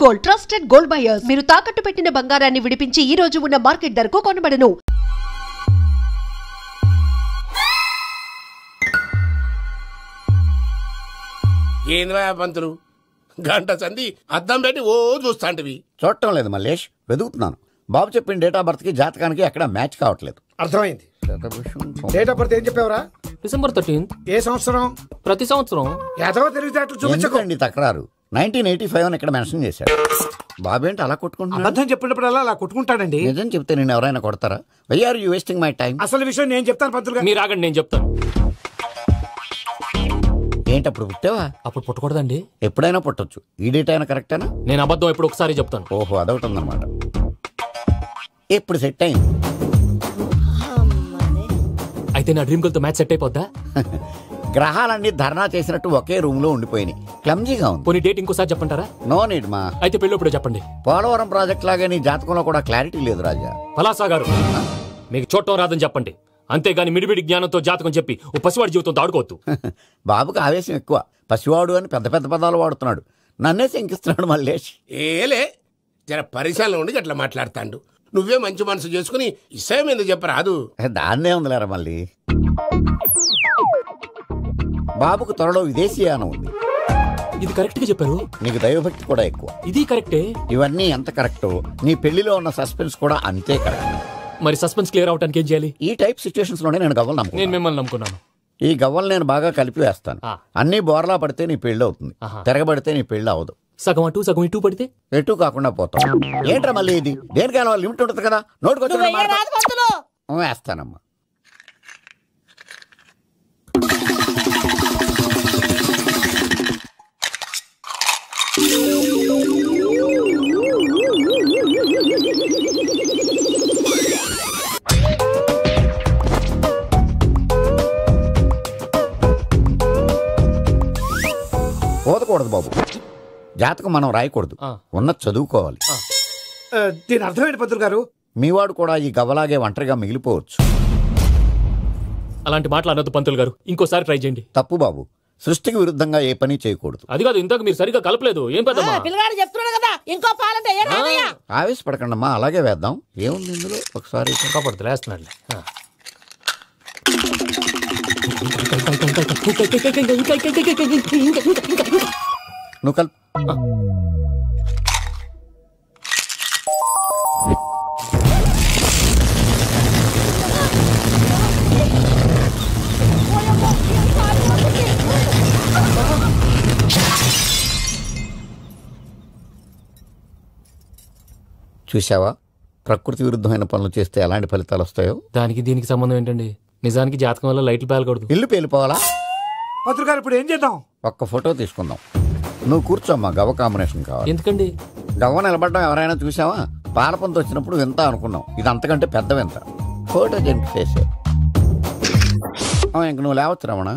Gold, trusted gold buyers. మీరు తాకట్టు పెట్టిన బంగారాన్ని విడిపించి ఈ రోజు ఉన్న మార్కెట్ ధరకు కొనబడను. ఏంద్రా పంతులు, గంట సంధి అద్దం పెట్టి ఓ చూస్తాంటివి. చూడటం లేదు మల్లేష్, వెతుకుతున్నాను. బాబు చెప్పిన డేట్ ఆఫ్ బర్త్ కి జాతకానికి ఎక్కడ మ్యాచ్ కావట్లేదు. అర్థమైంది. డేట్ ఆఫ్ బర్త్ ఏం చెప్పావురా? డిసెంబర్ 13. ఏ సంవత్సరం? ప్రతి సంవత్సరం. ఏదో తెలివితేటలు చూపించకండి. తక్రారు 1985 అని ఇక్కడ మెన్షన్ చేశాడు. బాబేంటి అలా కొట్టుకుంటున్నాడు? అబద్ధం చెప్పినప్పుడు అలా కొట్టుకుంటాడండి. నిజం చెప్తే నేను ఎవరైనా కొడతారా? Why are you wasting my time? అసలు విషయం నేను చెప్తాను పంతులు గారు. మీరు ఆగండి, నేను చెప్తాను. ఏంటి అప్పుడు పుట్టావా? అప్పుడు పుట్టకూడదండి. ఎప్పుడైనా పుట్టొచ్చు. ఈ డేట్ అయినా కరెక్టేనా? నేను అబద్ధం ఎప్పుడు ఒకసారి చెప్తాను. ఓహో, అదొకటి ఉందన్నమాట. ఎప్పుడు సెట్ అయింది? అయితే నా డ్రీమ్ గర్ల్ తో మ్యాచ్ సెట్ అయిపోద్దా? గ్రహాలన్నీ ధర్నా చేసినట్టు ఒకే రూమ్ లో ఉండిపోయినాయి. క్లమ్జీగా ఉంది. పోనీ డేట్ ఇంకోసారి చెప్పంటారా? నో నీడ్ మా. అయితే పెళ్ళప్పుడు చెప్పండి. పోలవరం ప్రాజెక్ట్ లాగే నీ జాతకంలో కూడా క్లారిటీ లేదు రాజా. పలాసా గారు, మీకు చూడటం రాదని చెప్పండి. అంతేగాని మిడిమిడి జ్ఞానంతో జాతకం చెప్పి ఓ పసివాడి జీవితంతో ఆడుకోవద్దు. బాబుకి ఆవేశం ఎక్కువ. పసివాడు అని పెద్ద పెద్ద పదాలు వాడుతున్నాడు. నన్నే శంకిస్తున్నాడు మల్లేష్. ఏలే, జర పరిశీలన ఉండి అట్లా మాట్లాడతాండు. నువ్వే మంచి మనసు చేసుకుని ఇష్టం ఎందుకు చెప్పరాదు? దాన్నే ఉందిలేరా మళ్ళీ. బాబుకు త్వరలో విదేశీయానం ఉంది. ఇది కరెక్ట్ గా చెప్పారు. నీకు దైవభక్తి కూడా ఎక్కువ. ఇది కరెక్టే. ఇవన్నీ ఎంత కరెక్టో నీ పెళ్లిలో ఉన్న సస్పెన్స్ కూడా అంతే కరెక్ట్. మరి సస్పెన్స్ క్లియర్ అవడానికి ఏం చేయాలి? ఈ టైప్ సిచ్యువేషన్స్ లోనే నేను గవ్వలు నేను మిమ్మల్ని నమ్ముకున్నాను. ఈ గవ్వలు నేను బాగా కలిపి వేస్తాను. అన్ని బోర్లా పడితే నీ పెళ్లి అవుతుంది, తిరగబడితే నీ పెళ్లి అవదు. సగం అటు సగం ఇటు పడితే ఎటు కాకుండా పోతాం. ఏంట్రా మళ్ళీ ఇది? దేనికైనా లిమిట్ ఉంటుంది కదా. నోటుకొచ్చి వేస్తానమ్మా. పోదకూడదు బాబు. జాతకం మనం రాయకూడదు, ఉన్నది చదువుకోవాలి. దీని అర్థమైంది పంతులు గారు. మీవాడు కూడా ఈ గవ్వలాగే ఒంటరిగా మిగిలిపోవచ్చు. అలాంటి మాటలు అనొద్దు పంతులు గారు. ఇంకోసారి ట్రై చేయండి. తప్పు బాబు. సృష్టికి విరుద్ధంగా ఏ పని చేయకూడదు. అది కాదు, ఇంతకు మీరు సరిగా కలపలేదు. ఏం పెద్దమ్మా? పిల్లగాడు చెప్తున్నాడు కదా, ఇంకో పాలంటే ఆవేశపడకండమ్మా, అలాగే వేద్దాం. ఏముంది ఇందులో? ఒకసారి కాపాడుతు వేస్తున్నాడు. నువ్వు కల్. చూసావా, ప్రకృతి విరుద్ధమైన పనులు చేస్తే ఎలాంటి ఫలితాలు వస్తాయో. దానికి దీనికి సంబంధం ఏంటండి? నిజానికి జాతకం వల్ల లైట్లు పేలకూడదు, ఇల్లు పేలిపోవాలా? పంతులు గారు ఇప్పుడు ఏం చేద్దాం? ఒక్క ఫోటో తీసుకుందాం. నువ్వు కూర్చోమ్మా, గవ్వ కాంబినేషన్ కావాలి. ఎందుకండి? గవ్వ నిలబడడం ఎవరైనా చూసావా? పాలపంత వచ్చినప్పుడు వింత అనుకున్నాం, ఇది అంతకంటే పెద్ద వింత. ఫోటో జంప్ చేసే ఇంక నువ్వు లేవచ్చు రమణ.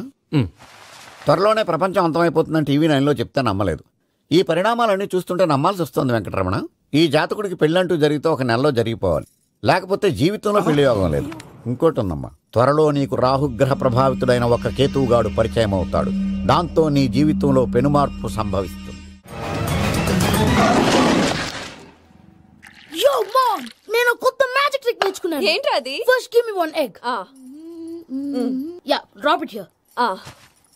త్వరలోనే ప్రపంచం అంతమైపోతుందని టీవీ 9లో చెప్తే నమ్మలేదు. ఈ పరిణామాలన్నీ చూస్తుంటే నమ్మాల్సి వస్తుంది వెంకటరమణ. ఈ జాతకుడికి పెళ్ళంటూ జరిగితే ఒక నెలలో జరిగిపోవాలి, లేకపోతే జీవితంలో పెళ్లి యోగం లేదు. ఇంకోటి ఉందమ్మా, త్వరలో నీకు రాహుగ్రహ ప్రభావితుడైన ఒక కేతువుగాడు పరిచయం అవుతాడు. దాంతో నీ జీవితంలో పెనుమార్పు సంభవిస్తుంది. నేను కొత్త మ్యాజిక్ ట్రిక్ నేర్చుకున్నాను. ఏంట్రా అది? First give me one egg. Yeah, drop it here.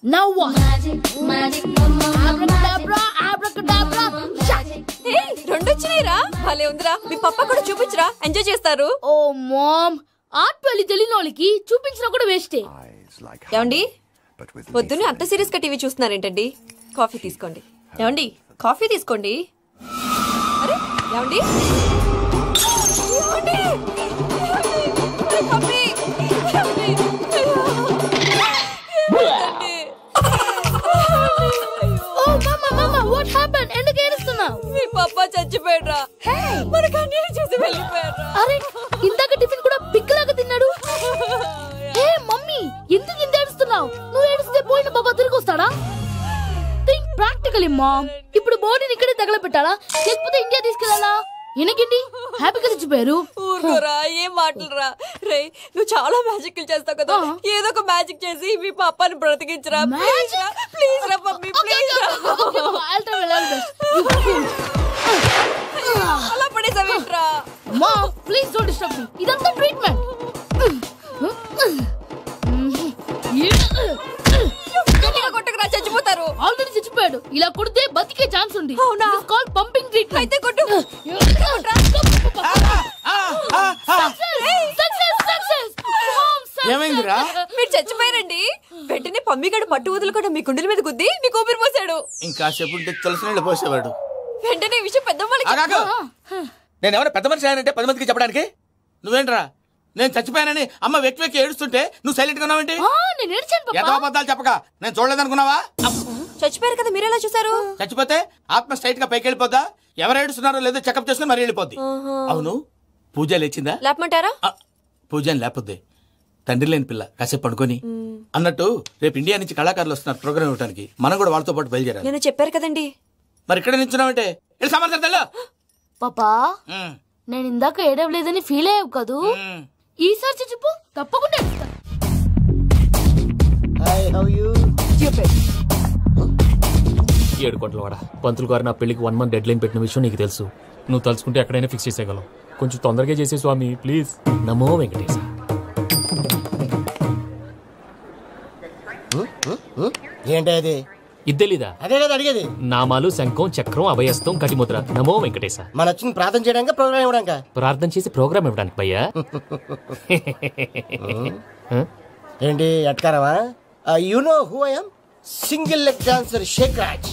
Now what? Abracadabra, abracadabra. Hey, రెండు వచ్చినాయిరా. భలే ఉందిరా. మీ పప్ప కూడా చూపించరా, ఎంజాయ్ చేస్తారు. ఓ మామ్, ఆర్ట్ పెళ్లి తెలియని వాళ్ళకి చూపించినా కూడా వేస్టే. ఏమండి, పొద్దున్నే అంత సీరియస్ గా టీవీ చూస్తున్నారేంటండి? కాఫీ తీసుకోండి. ఏమండి, కాఫీ తీసుకోండి. అరే ఏమండి, మీ పప్ప చచ్చిపోయాడ్రా. మనకు అన్యాయం చేసి వెళ్ళిపోయాడ్రా. అరే, ఇందాక టిఫిన్ కూడా పిక్కలాగా తిన్నాడు. ఏ మమ్మీ, ఎందుకు ఇంత ఏడుస్తున్నావు? నువ్వు ఏడిస్తే పోయిన బాబా తిరిగి వస్తాడా? Think practically mom. ఇప్పుడు బాడీని ఇక్కడే తగలబెట్టాలా, లేకపోతే ఇండియా తీసుకెళ్లాలా? ఎనకండి హ్యాపీగా చచ్చిపోయారు. ఊరుకోరా, ఏం మాటలురా. రే, నువ్వు చాలా మ్యాజిక్లు చేస్తావు కదా, ఏదో ఒక మ్యాజిక్ చేసి మీ పాపాని బ్రతికించరా. ప్లీజ్ రా మమ్మీ, ప్లీజ్ రా. మా ప్లీజ్ డోంట్ డిస్టర్బ్ మీ. ఇదంతా ట్రీట్మెంట్. కొట్టకరా, చచ్చిపోతారు. ఆల్రెడీ చచ్చిపోయాడు. ఇలా కొడితే బతికే ఛాన్స్ ఉంది. Call pumping treatment. అయితే కొట్టు. ఏమైందిరా? మీరు చచ్చిపోయారండి. వెంటనే పమ్మిగాడు పట్టు వదులుకుండా మీ గుండెల మీద గుద్ది మీకు ఊపిరి పోసాడు. ఇంకా సేపు ఉంటే తెలిసిన వాళ్ళు పోసేవాడు. వెంటనే ఈ విషయం పెద్ద నేను ఎవరైనా పెద్ద మనిషి అయ్యానంటే 10 మందికి చెప్పడానికి? నువ్వేంట్రా నేను చచ్చిపోయానని అమ్మ వెక్కి వెక్కి ఏడుస్తుంటే నువ్వు సైలెంట్ గా ఉన్నావేంటి? నేను ఏడ్చాను ఎంతో అబద్ధాలు చెప్పక నేను చూడలేదనుకున్నావా? చచ్చిపోయారు కదా, మీరెలా చూసారు? చచ్చిపోతే ఆత్మ స్ట్రైట్ గా పైకి వెళ్ళిపోద్దా? ఎవరు ఏడుస్తున్నారో లేదో చెకప్ చేసుకుని మరీ వెళ్ళిపోద్ది. అవును, పూజ లేచిందా? లేపమంటారా? పూజ అని లేకపోద్ది. తండ్రి లేని పిల్ల కాసేపు పడుకొని. అన్నట్టు రేపు ఇండియా నుంచి కళాకారులు వస్తున్నారు ప్రోగ్రామ్ ఇవ్వడానికి. మనం కూడా వాళ్ళతో పాటు బయలుదేరాలి. నేను చెప్పారు కదండి. మరి ఇక్కడ నిల్చున్నావంటే వెళ్ళి సమాధానం. పాపా నేను ఇందాక ఏడవలేదని ఫీల్ అయ్యావు కదూ. ఈసారి చచ్చిపో, తప్పకుండా ఏడుస్తాను. ఏడుకోట్ల వాడ పంతులు గారు నా పెళ్లికి 1 month డెడ్ లైన్ పెట్టిన విషయం నీకు తెలుసు. నువ్వు తలుచుకుంటే ఎక్కడైనా ఫిక్స్ చేసేయగలవు. కొంచెం తొందరగా చేసే స్వామి ప్లీజ్. నమో వెంకటేశ. ఏంటి అది? ఇద్దెలీదా? అదే కదా అడిగేది. నామాలు శంఖం చక్రం అభయస్తం కటిముద్ర. నమో వెంకటేశ. మన వచ్చింది ప్రార్థన చేయడానికి, ప్రోగ్రామ్ ఇవ్వడానికి? ప్రార్థన చేసి ప్రోగ్రామ్ ఇవ్వడానికి భయ్యా. ఏంటి ఎట్కారమా? You know who I am? Single leg dancer shake Raj.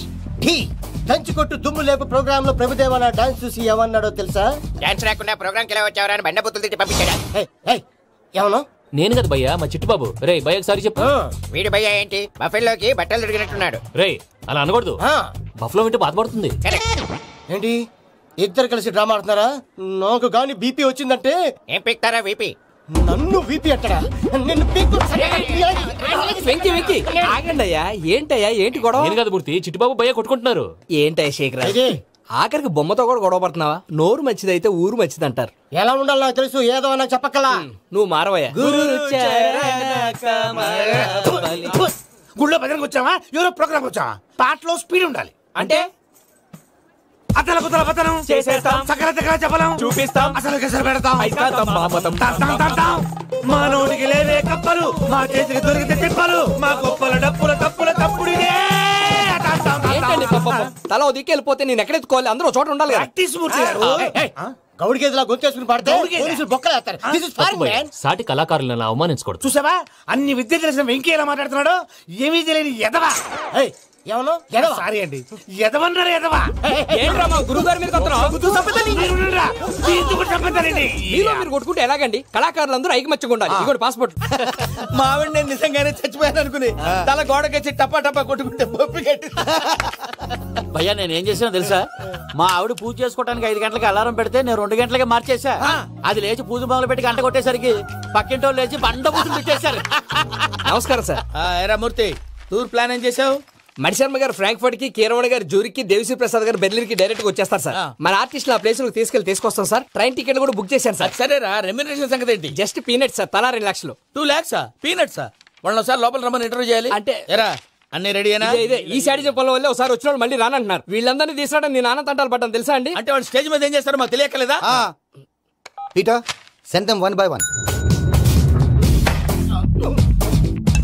దంచి కొట్టు దుమ్ము లేపు ప్రోగ్రామ్ లో ప్రభుదేవ నా డాన్స్ చూసి ఏమన్నాడో తెలుసా? డాన్స్ రాకుండా ప్రోగ్రామ్ కి ఎలా వచ్చావరా అని బండ బుద్ధులు తిట్టి పంపించాడా? ఏమన్నా? నేను కదా భయ్యా, మా చిట్టుబాబు. రే భయ్య ఒకసారి చెప్పు. వీడి భయ్య ఏంటి బఫెల్లోకి బట్టలు తిరిగినట్టున్నాడు? రే అలా అనకూడదు, బఫ్లో వింటే బాధపడుతుంది. ఏంటి ఇద్దరు కలిసి డ్రామా ఆడుతున్నారా? నాకు గాని బీపీ వచ్చిందంటే ఏం పీక్తారా వీపీ? నన్ను బీపీ అట్టడా? నిన్ను వెంకీ వెంకీ ఆగండి అయ్యా. ఏంటయ్యా ఏంటి గొడవ? నేను కదా మూర్తి, చిట్టుబాబు భయ్య కొట్టుకుంటున్నారు. ఏంటయ్యా శేఖర్, ఆఖరికి బొమ్మతో కూడా గొడవ పడుతున్నావా? నోరు మంచిదైతే ఊరు మంచిది అంటారు. ఎలా ఉండాలో నాకు తెలుసు, ఏదో నాకు చెప్పక్కలా. నువ్వు మారవయ్యా. గుళ్ళో భజనకు వచ్చావా? ఎవరో ప్రోగ్రామ్ వచ్చావా? పాటలో స్పీడ్ ఉండాలి. అంటే అతల కుతల పతనం చేసేస్తాం, సకల దగ్గర చెప్పలేం, చూపిస్తాం, అసలు గసలు పెడతాం. అయితాం. మా నోటికి లేవే కప్పలు, మా చేతికి దొరికితే తిప్పలు, మా గొప్పల డప్పుల తప్పుల తప్పుడు ఏంటండి తల దిక్కి వెళ్ళిపోతే నేను ఎక్కడెత్తుకోవాలి? అందరూ చోట ఉండాలి కదా. గౌడి గేదెలా గొంతేసుకుని పాడితే పోలీసులు బొక్కలు వేస్తారు. This is foreign, man. సాటి కళాకారులను అవమానించకూడదు. చూసావా అన్ని విద్య తెలిసిన వెంకీ ఎలా మాట్లాడుతున్నాడు? ఏమీ తెలియని ఎదవా. ఏమన్నా సారీ అండి, ఎదవన్నారు ఎదవా. ఏంట్రా మా గురువు గారి మీద మీరు కొట్టుకుంటే ఎలాగండి? కళాకారులందరూ ఐకమత్యంగా ఉండాలి. ఇదిగోటి పాస్పోర్ట్. మా ఆవిడ నేను నిజంగానే చచ్చిపోయాను అనుకుని తల గోడకొచ్చి టపా టపా కొట్టుకుంటే బొప్పి కట్టి. భయ్యా నేనేం చేసినా తెలుసా? మా ఆవిడ పూజ చేసుకోవడానికి 5 గంటలకి అలారం పెడితే నేను 2 గంటలకి మార్చేసా. అది లేచి పూజ మొదలు పెట్టి గంట కొట్టేసరికి పక్కింటి వాళ్ళు లేచి బండ పూజలు పెట్టేశారు. నమస్కారం సార్. ఏరా మూర్తి, టూర్ ప్లాన్ ఏం చేసావు? మణిశర్మ గారు ఫ్రాంక్ఫర్ట్ కి, కీరవాణి గారు జూరికి, దేవిశ్రీ ప్రసాద్ గారు బెర్లిన్ కి డైరెక్ట్ గా వచ్చేస్తారు సార్. మన ఆర్టిస్ట్ ఆ ప్లేస్ తీసుకొస్తాం సార్. ట్రైన్ టికెట్ కూడా బుక్ చేశాను సార్. సరేరా, రెమ్యూనరేషన్ సంగతి ఏంటి? జస్ట్ పీనట్స్ సార్, తలా 2 లక్షలు. 2 lakhs పీనట్స్? వాళ్ళని ఒకసారి లోపల రమ్మని ఇంటర్వ్యూ చేయాలి. అంటే ఎరా అన్ని రెడీ అయినా? ఇదే ఈ సైడ్ చెప్పడం వల్ల ఒకసారి వచ్చిన వాళ్ళు మళ్ళీ రానంటున్నారు. వీళ్ళందరినీ తీసుకురావడం నేను నాన్న తంటాలు పడ్డాను తెలుసా అండి? అంటే వాళ్ళు స్టేజ్ మీద ఏం చేస్తారో మాకు తెలియకలేదా? Peter send them 1 by 1.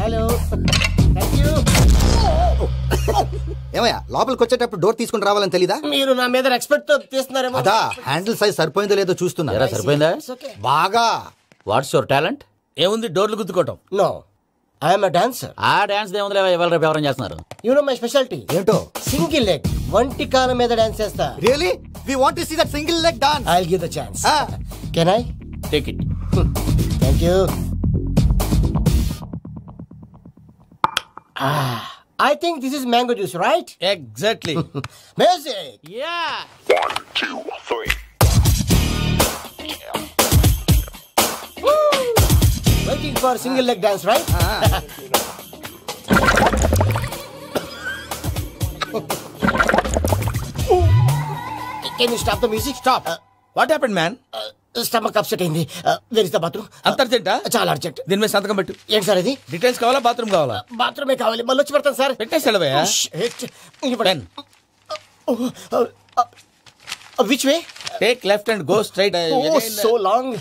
Hello, thank you. ఏమయ్యా లోపలికి వచ్చేటప్పుడు డోర్ తీసుకుని రావాలని తెలీదా? మీరు నా మీద ఎక్స్పెక్ట్ తో తీస్తున్నారేమో. అదా హ్యాండిల్ సైజ్ సరిపోయిందో లేదో చూస్తున్నా. సరిపోయిందా? బాగా. What's your talent? ఏముంది, డోర్లు గుద్దుకోవటం. No, I'm a dancer. ఆ డాన్స్ దేవుందిలే, ఇవాళ రేపు ఎవరైనా చేస్తున్నారు. యు నో మై స్పెషాలిటీ ఏంటో? సింగిల్ లెగ్, వంటి కాలం మీద డాన్స్ చేస్తా. Really we want to see that single leg dance. I will give the chance. Can I take it? Thank you. I think this is mango juice, right? Exactly. Music. Yeah. 1, 2, 3. Waiting for single leg dance, right? Can you stop the music? Stop. What happened, man? Stomach upset అయింది. Where is the bathroom? అంత అర్జెంటా? చాలా urgent. దీని మీద సంతకం పెట్టు. ఏంటి sir ఇది? Details కావాలా, బాత్రూమ్ కావాలా? బాత్రూమే కావాలి, మళ్ళీ వచ్చి పెడతాను సార్. పెట్టేసాడవయ్యా. Which way? Take left and go straight. So long.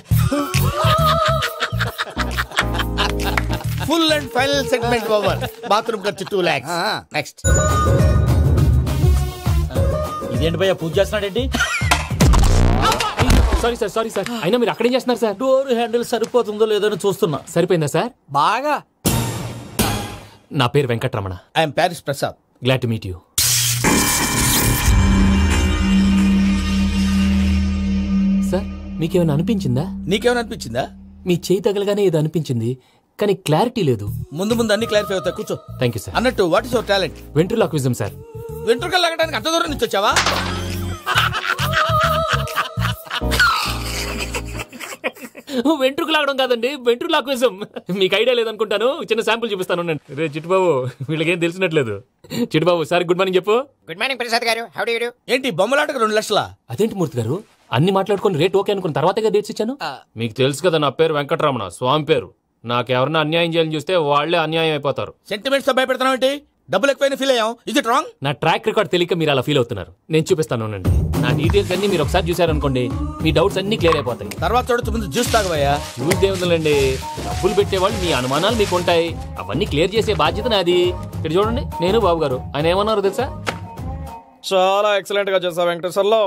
Full and final segment over. Bathroom ఖర్చు 2 lakhs. నెక్స్ట్. ఇదేంటి భయ్యా పూజ చేస్తున్నాడేంటి? సారీ సార్ అయినా మీరు అక్కడేం చేస్తున్నారు సార్? డోర్ హ్యాండిల్ సరిపోతుందో లేదో అని చూస్తున్నా. సరిపోయిందా సార్? బాగా. నా పేరు Venkataramana. I'm Paris Prasad. Glad to meet you. Sir మీకేమైనా అనిపించిందా? నీకేమైనా అనిపించిందా? మీ చేయి తగలగానే ఏదో అనిపించింది, కానీ క్లారిటీ లేదు. ముందు అన్ని క్లారిఫై అవుతాయి, కూర్చో. Thank you sir. అన్నట్టు what is your talent? Ventriloquism sir. వెంట్రుకలు లాగడానికి అంత దూరం నుంచి వచ్చావా? వెంట్రుకు లాగడం కాదండి, వెంట్రులాక్విజం. మీకు ఐడియా లేదనుకుంటాను, చిన్న శాంపుల్ చూపిస్తాను. రే చిట్టుబాబు, వీళ్ళకేం తెలిసినట్లేదు. చిట్టుబాబు సార్ గుడ్ మార్నింగ్ చెప్పు. Good morning Prasad garu. How do you do? ఏంటి బొమ్మలాటకు 2 లక్షలా? అదేంటి మూర్తి గారు, అన్ని మాట్లాడుకుని రేట్ ఓకే అనుకున్న తర్వాతగా డేట్స్ ఇచ్చాను. మీకు తెలుసు కదా నా పేరు వెంకటరమణ, స్వామి పేరు. నాకెవరన్నా అన్యాయం చేయాలని చూస్తే వాళ్లే అన్యాయం అయిపోతారు. సెంటిమెంట్స్ తో భయపెడతావు ఏంటి? డబ్బులు ఎక్కువైనా ఫీల్ అయ్యాం. ఇది రాంగ్. నా ట్రాక్ రికార్డ్ తెలియక మీరు అలా ఫీల్ అవుతున్నారు. నేను చూపిస్తాను ఉండండి. నా డీటెయిల్స్ అన్ని మీరు ఒకసారి చూసారనుకోండి, మీ డౌట్స్ అన్ని క్లియర్ అయిపోతాయి. తర్వాత చూడొచ్చు, ముందు జ్యూస్ తాగవయ్యా. జ్యూస్ దేవుందండి, డబ్బులు పెట్టేవాళ్ళు మీ అనుమానాలు మీకు ఉంటాయి, అవన్నీ క్లియర్ చేసే బాధ్యత నాది. ఇక్కడ చూడండి, నేను బాబు గారు. ఆయన ఏమన్నారు తెలుసా? చాలా ఎక్సలెంట్ గా చేసావు వెంకటేశ్వర్లో.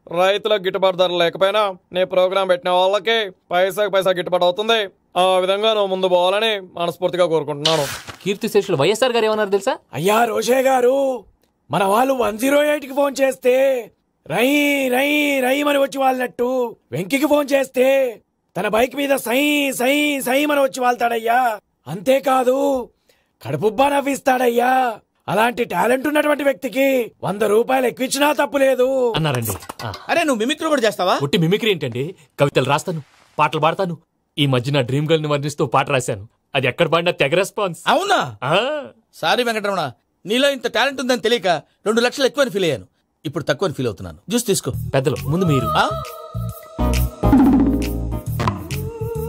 రైతులకు గిట్టుబాటు ధర లేకపోయినా నీ ప్రోగ్రాం పెట్టిన వాళ్ళకి పైసాకి పైసా గిట్టుబాటు అవుతుంది. ఆ విధంగా నువ్వు ముందు పోవాలని మనస్ఫూర్తిగా కోరుకుంటున్నాను. కీర్తి శేషులు వైఎస్ఆర్ గారు ఏమన్నారు తెలుసా? అయ్యా రోషే గారు, మన వాళ్ళు 108కి ఫోన్ చేస్తే రై రై రై అని వచ్చి వాళ్ళనట్టు, వెంకికి ఫోన్ చేస్తే తన బైక్ మీద సై సై సై అని వచ్చి వాళ్తాడయ్యా. అంతేకాదు కడుపుబ్బా నవ్విస్తాడయ్యా. అలాంటి టాలెంట్ ఉన్నటువంటి వ్యక్తికి 100 రూపాయలు ఎక్కువచ్చినా తప్పు లేదు అన్నారండి. అరే నువ్వు మిమిక్రీ కూడా చేస్తావా? ఉట్టి మిమిక్రీ ఏంటండి, కవితలు రాస్తాను, పాటలు పాడతాను. ఈ మధ్య నా డ్రీమ్ గర్ల్ ని వర్ణిస్తూ పాట రాశాను, అది ఎక్కడ పాడినా తెగ రెస్పాన్స్. అవునా? సారీ వెంకటరమణ, నీలో ఇంత టాలెంట్ ఉందని తెలియక 2 లక్షలు ఎక్కువని ఫీల్ అయ్యాను. ఇప్పుడు తక్కువని ఫీల్ అవుతున్నాను. జ్యూస్ తీసుకో. పెద్దలు ముందు మీరు.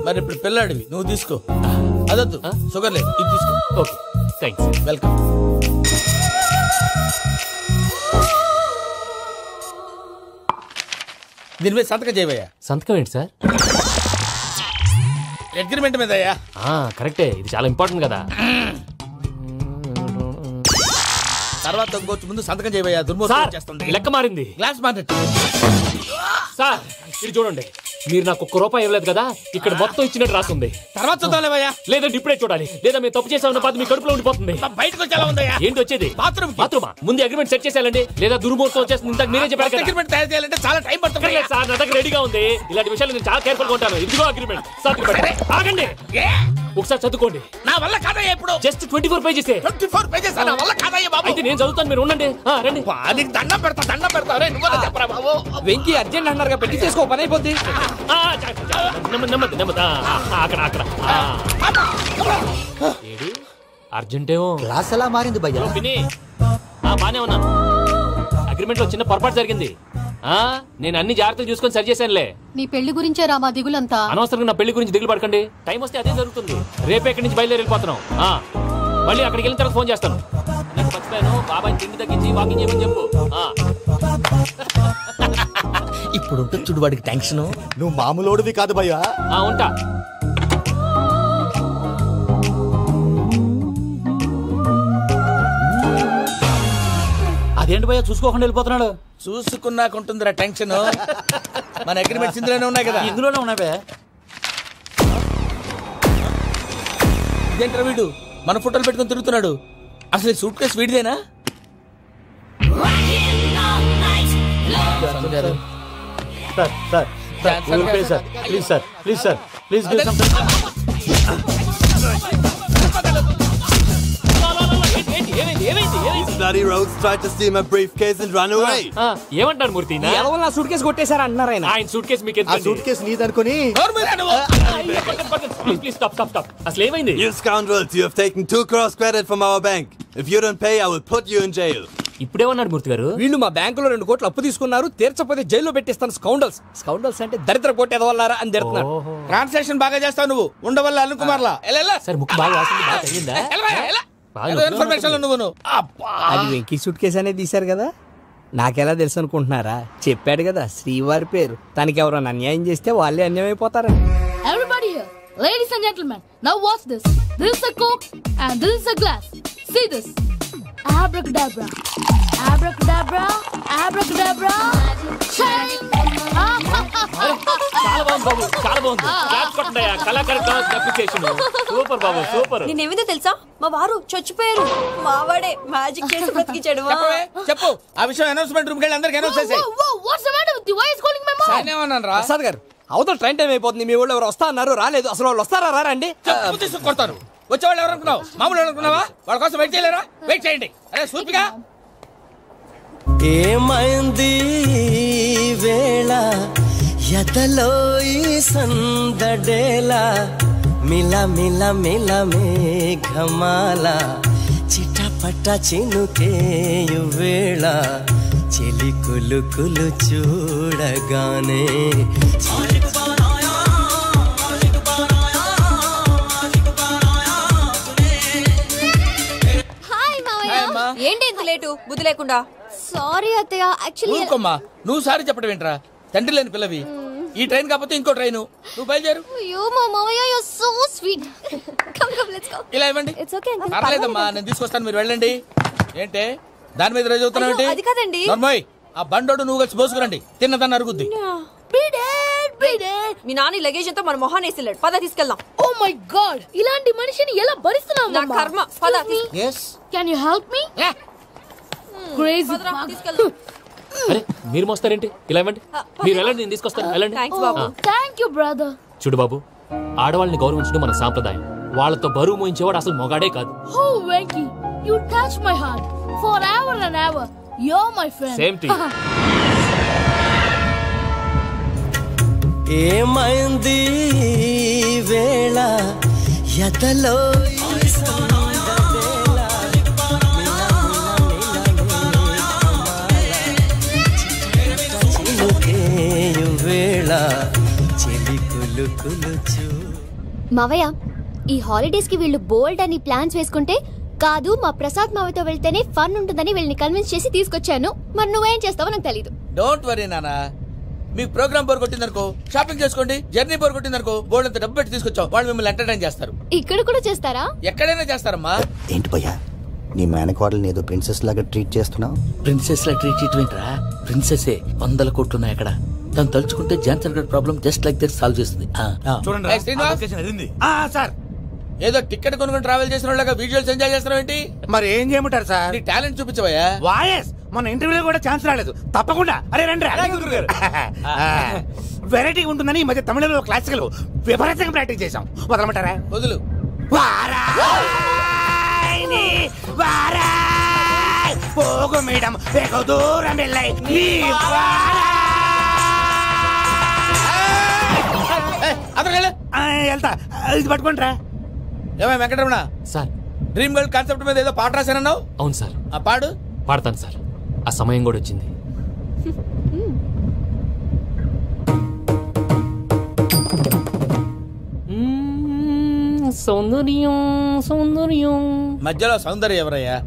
మరి ఇప్పుడు పిల్లాడివి, నువ్వు తీసుకో. అదొద్దు, షుగర్ లేదు, ఇది తీసుకో. Okay thanks. వెల్కమ్. దీని మీద సంతకం చేయవయ్యా. సంతకం ఏంటి సార్? అగ్రిమెంట్ మీద అయ్యా. కరెక్టే, ఇది చాలా ఇంపార్టెంట్ కదా. తర్వాత ఇంకొచ్చి ముందు సంతకం చేయవయ్యా. దుర్మోహం చేస్తుంది. లెక్క మారింది. Glass market. సార్ ఇది చూడండి, మీరు నాకు 1 రూపాయి ఇవ్వలేదు కదా, ఇక్కడ మొత్తం ఇచ్చినట్టు రాస్తుంది. తర్వాత చూద్దాంలేవయ్యా. లేదంటే ఇప్పుడే చూడాలి, లేదా మీరు తప్పు చేసామన్న బాధ మీ కడుపులో ఉండిపోతుంది. బయటకు వచ్చేలా ఉందయ్యా. ఏంటి వచ్చేది? బాత్రూమా? ముందు అగ్రిమెంట్ సెట్ చేసేయాలండి, లేదా దుర్మూర్తం వచ్చేస్తుంది. ఇంతకు మీరే చెప్పారు కదా. అగ్రిమెంట్ తయారు చేయాలంటే చాలా టైం పడుతుంది సార్. నా దగ్గర రెడీగా ఉంది. ఇలాంటి విషయాలు నేను చాలా కేర్ఫుల్ గా ఉంటాను. ఇదిగో అగ్రిమెంట్. ఆగండి, ఒకసారి చదువుకోండి. నా వల్ల కాదయ్యా. ఇప్పుడు జస్ట్ 24 పేజెస్. 24 పేజెస్ నా వల్ల కాదయ్యా బాబు. అయితే నేను చదువుతాను, మీరు ఉండండి. రండి. నీకు దండం పెడతా. నువ్వు చెప్పరా బాబు. వెంకీ అర్జెంట్ అన్నారుగా, పెట్టి చేసుకో, పని అయిపోద్ది. నెమ్మది. అక్కడ ఏడి అర్జెంటేమో. క్లాస్ ఎలా మారింది భయ్యా? బానే ఉన్నాను. అగ్రిమెంట్ లో చిన్న పొరపాటు జరిగింది. నేను అన్ని జాగ్రత్తలు చూసుకొని సరి చేశానులే. నీ పెళ్లి గురించే రా మా దిగులంతా. అనవసరంగా నా పెళ్లి గురించి దిగులు పడకండి. టైం వస్తే అదే జరుగుతుంది. రేపే ఇక్కడి నుంచి బయలుదేరి వెళ్ళిపోతున్నాం. మళ్ళీ అక్కడికి వెళ్ళిన తర్వాత ఫోన్ చేస్తాను. నీకు మర్చిపోయాను, బాబాయ్ తిండి తగ్గించి వాకింగ్ చేయమని చెప్పు. ఇప్పుడు ఉంటుంది చూడు వాడికి టెన్షన్. నువ్వు మామూలోడివి కాదు భయ్యా. ఉంటా. అదేంటి భయ్యా చూసుకోకుండా వెళ్ళిపోతున్నాడు? చూసుకున్నాకుంటుందిరా టెన్షన్. మన అగ్రిమెంట్స్ ఇందులోనే ఉన్నాయి కదా. ఇందులోనే ఉన్నాయి భయ్యా. ఇదేంట్రా వీడు మన ఫోటోలు పెట్టుకొని తిరుగుతున్నాడు? అసలు సూట్ కేసు వీడిదేనా? Please give something. These bloody rogues tried to steal my briefcase and run away. ఏమంటారు మూర్తి? ఎవరు నా సూట్ కేసు కొట్టేశారు అన్నారు ఆయన. ఆయన సూట్ కేసు మీకు ఆ సూట్ కేసు నీదనుకుని. Please stop. అసలు ఏమైంది? You scoundrels, you have taken 2 crores credit from our bank. If you don't pay, I will put you in jail. ఇప్పుడేమన్నాడు మూర్తి గారు? వీళ్ళు మా బ్యాంకులో 2 కోట్లు అప్పు తీసుకున్నారు, తీర్చపోతే జైల్లో పెట్టిస్తాను. స్కౌండల్స్ అంటే దరిద్ర కోట ఎదవల్లారా అని తిడుతున్నాడు. ట్రాన్సాక్షన్ బాగా చేస్తావు నువ్వు. ఉండవల్ల అరుణ్ కుమార్ లా. సార్ ముక్కు బాగా వాసింది, బాగా తగ్గిందా? ఇన్ఫర్మేషన్ నువ్వు. అది వెంకీ సూట్ కేసు అనేది తీశారు కదా. నాకెలా తెలుసు అనుకుంటున్నారా? చెప్పాడు కదా శ్రీవారి పేరు. తనకి ఎవరైనా అన్యాయం చేస్తే వాళ్ళే అన్యాయం అయిపోతారని. Everybody here, ladies and gentlemen, now watch this. This is a Coke and this is a glass. See this. Abracadabra. Abracadabra. Abracadabra. Shine. చాలా బాగుంది బాబు, చాలా బాగుంది. క్లాప్స్ కొట్టండి, కళాకారు అప్లికేషన్ సూపర్ బాబు, సూపర్. నేనేమిందో తెలుసా, మా వారు చచ్చిపోయారు, మావాడే మ్యాజిక్ చేసి బ్రతికించాడు. చెప్పు ఆ విషయం అనౌన్స్మెంట్ రూమ్ కి వెళ్ళి అందరికి అనౌన్స్ చేసేయ్. What's the matter with you? Why is calling my mom? నేనేమన్నాను రా ప్రసాద్ గారు, అవతల ట్రైన్ టైం అయిపోతుంది. మీ వాళ్ళు ఎవరు వస్తా అన్నారు, రాలేదు. అసలు వాళ్ళు వస్తారా రారా అండి? కొడతారు. వచ్చేవాళ్ళు ఎవరు అనుకున్నావు? మామూలు అనుకున్నావా? వాళ్ళ కోసం వెయిట్ చేయలేరా? వెయిట్ చేయండి. అరే సూపిగా ఏమైంది వేళ ఎదలో ఈ సందడేల మిల మిల మిల మేఘమాల చిటపట చినుకేయు వేళ చెలి కులు కులు చూడగానే ఏంటి ఇంత లేటు? బుద్ధి లేకుండా. సారీ అత్తయ్య, యాక్చువల్లీ ఊరుకోమ్మా, నువ్వు సారీ చెప్పడం ఏంట్రా? తండ్రి లేని పిల్లవి. ఈ ట్రైన్ కాకపోతే ఇంకో ట్రైన్. నువ్వు బయలుదేరు. అయ్యో మా మామయ్య, you are so sweet. Come come let's go. ఇలా ఇవ్వండి. ఇట్స్ ఓకే అండి. పర్లేదమ్మా, నేను తీసుకొస్తాను, మీరు వెళ్ళండి. ఏంటే దాని మీద రోజు అవుతున్నావు ఏంటి? అది కాదండి. నర్మోయ్, ఆ బండోడు నువ్వు కలిసి పోసుకురండి. తిన్నదాన్ని అరుగుద్ది. మీ నాన్న లగేజ్ అంతా మన మొహాన్ని వేసిల్లాడు. పద తీసుకెళ్దాం. ఓ మై గాడ్, ఇలాంటి మనిషిని ఎలా భరిస్తున్నావు? నా కర్మ. పద. Can you help me? Crazy. తీసుకెళ్దాం. అరే మీరు మోస్తారేంటి? ఇలా ఇవ్వండి, మీరు వెళ్ళండి, నేను తీసుకొస్తాను. వెళ్ళండి. Thank you brother. చూడు బాబు, ఆడవాళ్ళని గౌరవించడం మన సాంప్రదాయం. వాళ్ళతో బరువు మోయించేవాడు అసలు మొగాడే కాదు. Oh Venky, you touch my heart for ever and ever. You are my friend. Same to you. ఏమైంది వేళ ఎదలో మావయ్య, ఈ హాలిడేస్ కి వీళ్ళు బోల్డ్ అని ప్లాన్స్ వేసుకుంటే కాదు, మా ప్రసాద్ మావయ్యతో వెళ్తేనే ఫన్ ఉంటుందని వీళ్ళని కన్విన్స్ చేసి తీసుకొచ్చాను. మరి నువ్వేం చేస్తావో నాకు తెలీదు. డోంట్ వరీ నానా, మీకు ప్రోగ్రామ్ బోర్ కొట్టిందనుకో షాపింగ్ చేసుకోండి. జర్నీ బోర్ కొట్టిందనుకో బోర్డు అంత డబ్బు పెట్టి తీసుకొచ్చాం. వాళ్ళు మిమ్మల్ని ఎంటర్టైన్ చేస్తారు. ఇక్కడ కూడా చేస్తారా? ఎక్కడైనా చేస్తారమ్మా. ఏంటి భయ్యా, నీ మేనకోడల్ని ఏదో ప్రిన్సెస్ లాగా ట్రీట్ చేస్తున్నావు? ప్రిన్సెస్ లా ట్రీట్ చేయటమేంట్రా? ప్రిన్సెసే 100 కోట్లున్నాయి అక్కడ. తను తలుచుకుంటే జాన్సన్ గడ్ problem just like that solve చేస్తుంది. చూడండి సార్, ఏదో టికెట్ కొనుక్కొని ట్రావెల్ చేసిన వాళ్ళగా విజువల్స్ ఎంజాయ్ చేస్తున్నావు ఏంటి? మరి ఏం చేయమంటారు సార్? నీ టాలెంట్ చూపించవయ్యా. వాయస్ మన ఇంటర్వ్యూలో కూడా ఛాన్స్ రాలేదు. తప్పకుండా. అరే రండి. వెరైటీ ఉంటుందని ఈ మధ్య తమిళంలో క్లాసికల్ విపరీతంగా ప్రాక్టీస్ చేసాం. వదలమంటారా? వదులు. పోగు మేడం వెగు దూరం వెళ్ళాయి. వెళ్తా, ఇది పట్టుకుంటారా? ఏమై Venkataramana sir, dream girl concept మీద ఏదో పాట రాశానన్నావు? అవును సార్. ఆ పాడు. పాడతాను సార్, ఆ సమయం కూడా వచ్చింది. సౌందర్యం సౌందర్యం. మధ్యలో సౌందర్యం ఎవరయ్యా?